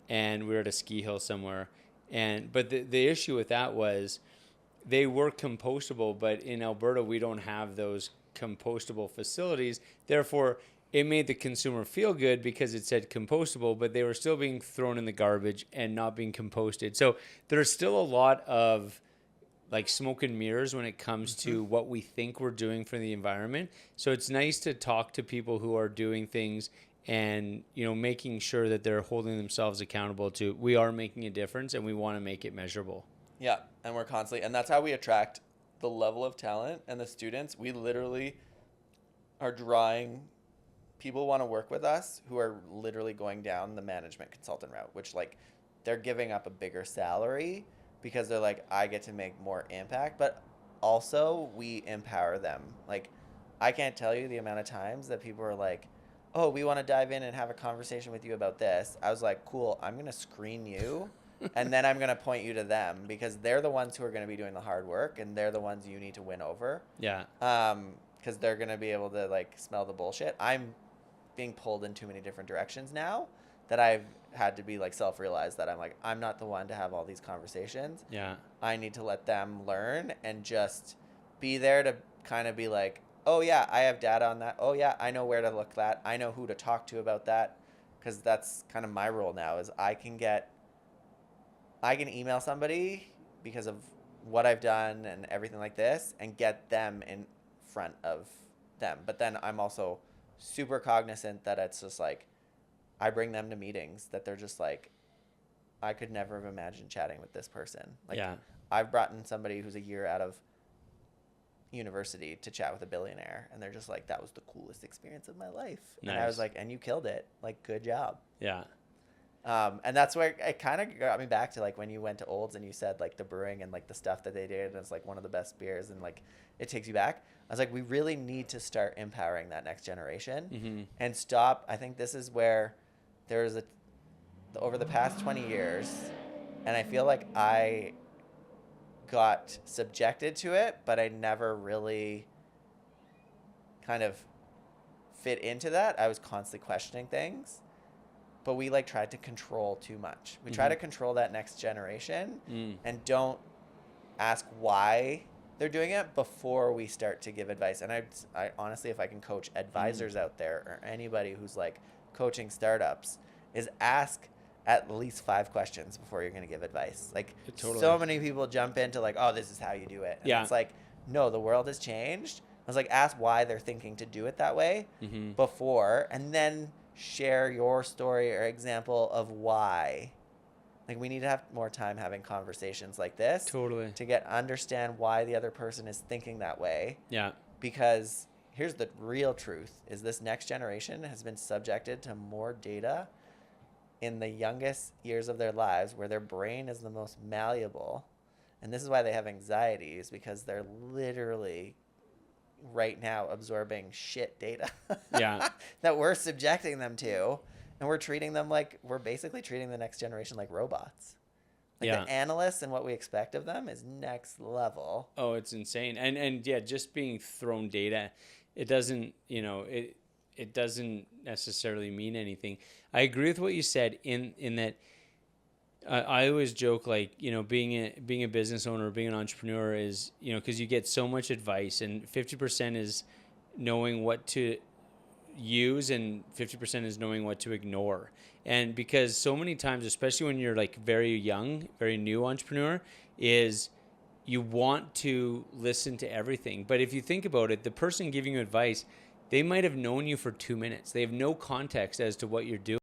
and we were at a ski hill somewhere. But the issue with that was they were compostable, but in Alberta, we don't have those compostable facilities. Therefore, it made the consumer feel good because it said compostable, but they were still being thrown in the garbage and not being composted. So there's still a lot of like smoke and mirrors when it comes to what we think we're doing for the environment. So it's nice to talk to people who are doing things and, you know, making sure that they're holding themselves accountable to, we are making a difference and we want to make it measurable. Yeah, and we're constantly, and that's how we attract the level of talent and the students. We literally are drawing, people want to work with us who are literally going down the management consultant route, which like they're giving up a bigger salary because they're like, I get to make more impact, but also we empower them. Like, I can't tell you the amount of times that people are like, oh, we want to dive in and have a conversation with you about this. I was like, cool, I'm going to screen you and then I'm going to point you to them because they're the ones who are going to be doing the hard work and they're the ones you need to win over. Yeah. Because they're going to be able to like smell the bullshit. I'm being pulled in too many different directions now that I've had to be like self-realized that I'm like, I'm not the one to have all these conversations. Yeah. I need to let them learn and just be there to kind of be like, oh yeah, I have data on that. Oh yeah, I know where to look that. I know who to talk to about that. Because that's kind of my role now is I can email somebody because of what I've done and everything like this and get them in front of them. But then I'm also super cognizant that it's just like, I bring them to meetings that they're just like, I could never have imagined chatting with this person. Like, Yeah. I've brought in somebody who's a year out of university to chat with a billionaire, and they're just like, that was the coolest experience of my life. Nice. And I was like, and you killed it. Like, good job. Yeah. And that's where it kind of got me back to like when you went to Olds and you said like the brewing and like the stuff that they did, and it's like one of the best beers, and like it takes you back. I was like, we really need to start empowering that next generation and stop. I think this is where there's over the past 20 years, and I feel like I got subjected to it, but I never really kind of fit into that. I was constantly questioning things, but we like tried to control too much. We try to control that next generation and don't ask why they're doing it before we start to give advice. And I honestly, if I can coach advisors out there or anybody who's like coaching startups, is ask at least 5 questions before you're going to give advice. Like, Totally. So many people jump into like, oh, this is how you do it. And it's like, no, the world has changed. I was like, ask why they're thinking to do it that way before, and then share your story or example of why. Like, we need to have more time having conversations like this. Totally. To understand why the other person is thinking that way. Yeah. Because here's the real truth, is this next generation has been subjected to more data in the youngest years of their lives, where their brain is the most malleable. And this is why they have anxieties, because they're literally right now absorbing shit data that we're subjecting them to. And we're basically treating the next generation like robots. Like the analysts and what we expect of them is next level. Oh, it's insane. And yeah, just being thrown data, it doesn't, it doesn't necessarily mean anything. I agree with what you said in that. I always joke, like, being a business owner, or being an entrepreneur is, because you get so much advice, and 50% is knowing what to use and 50% is knowing what to ignore. And because so many times, especially when you're like very young, very new entrepreneur, is you want to listen to everything. But if you think about it, the person giving you advice, they might have known you for 2 minutes. They have no context as to what you're doing.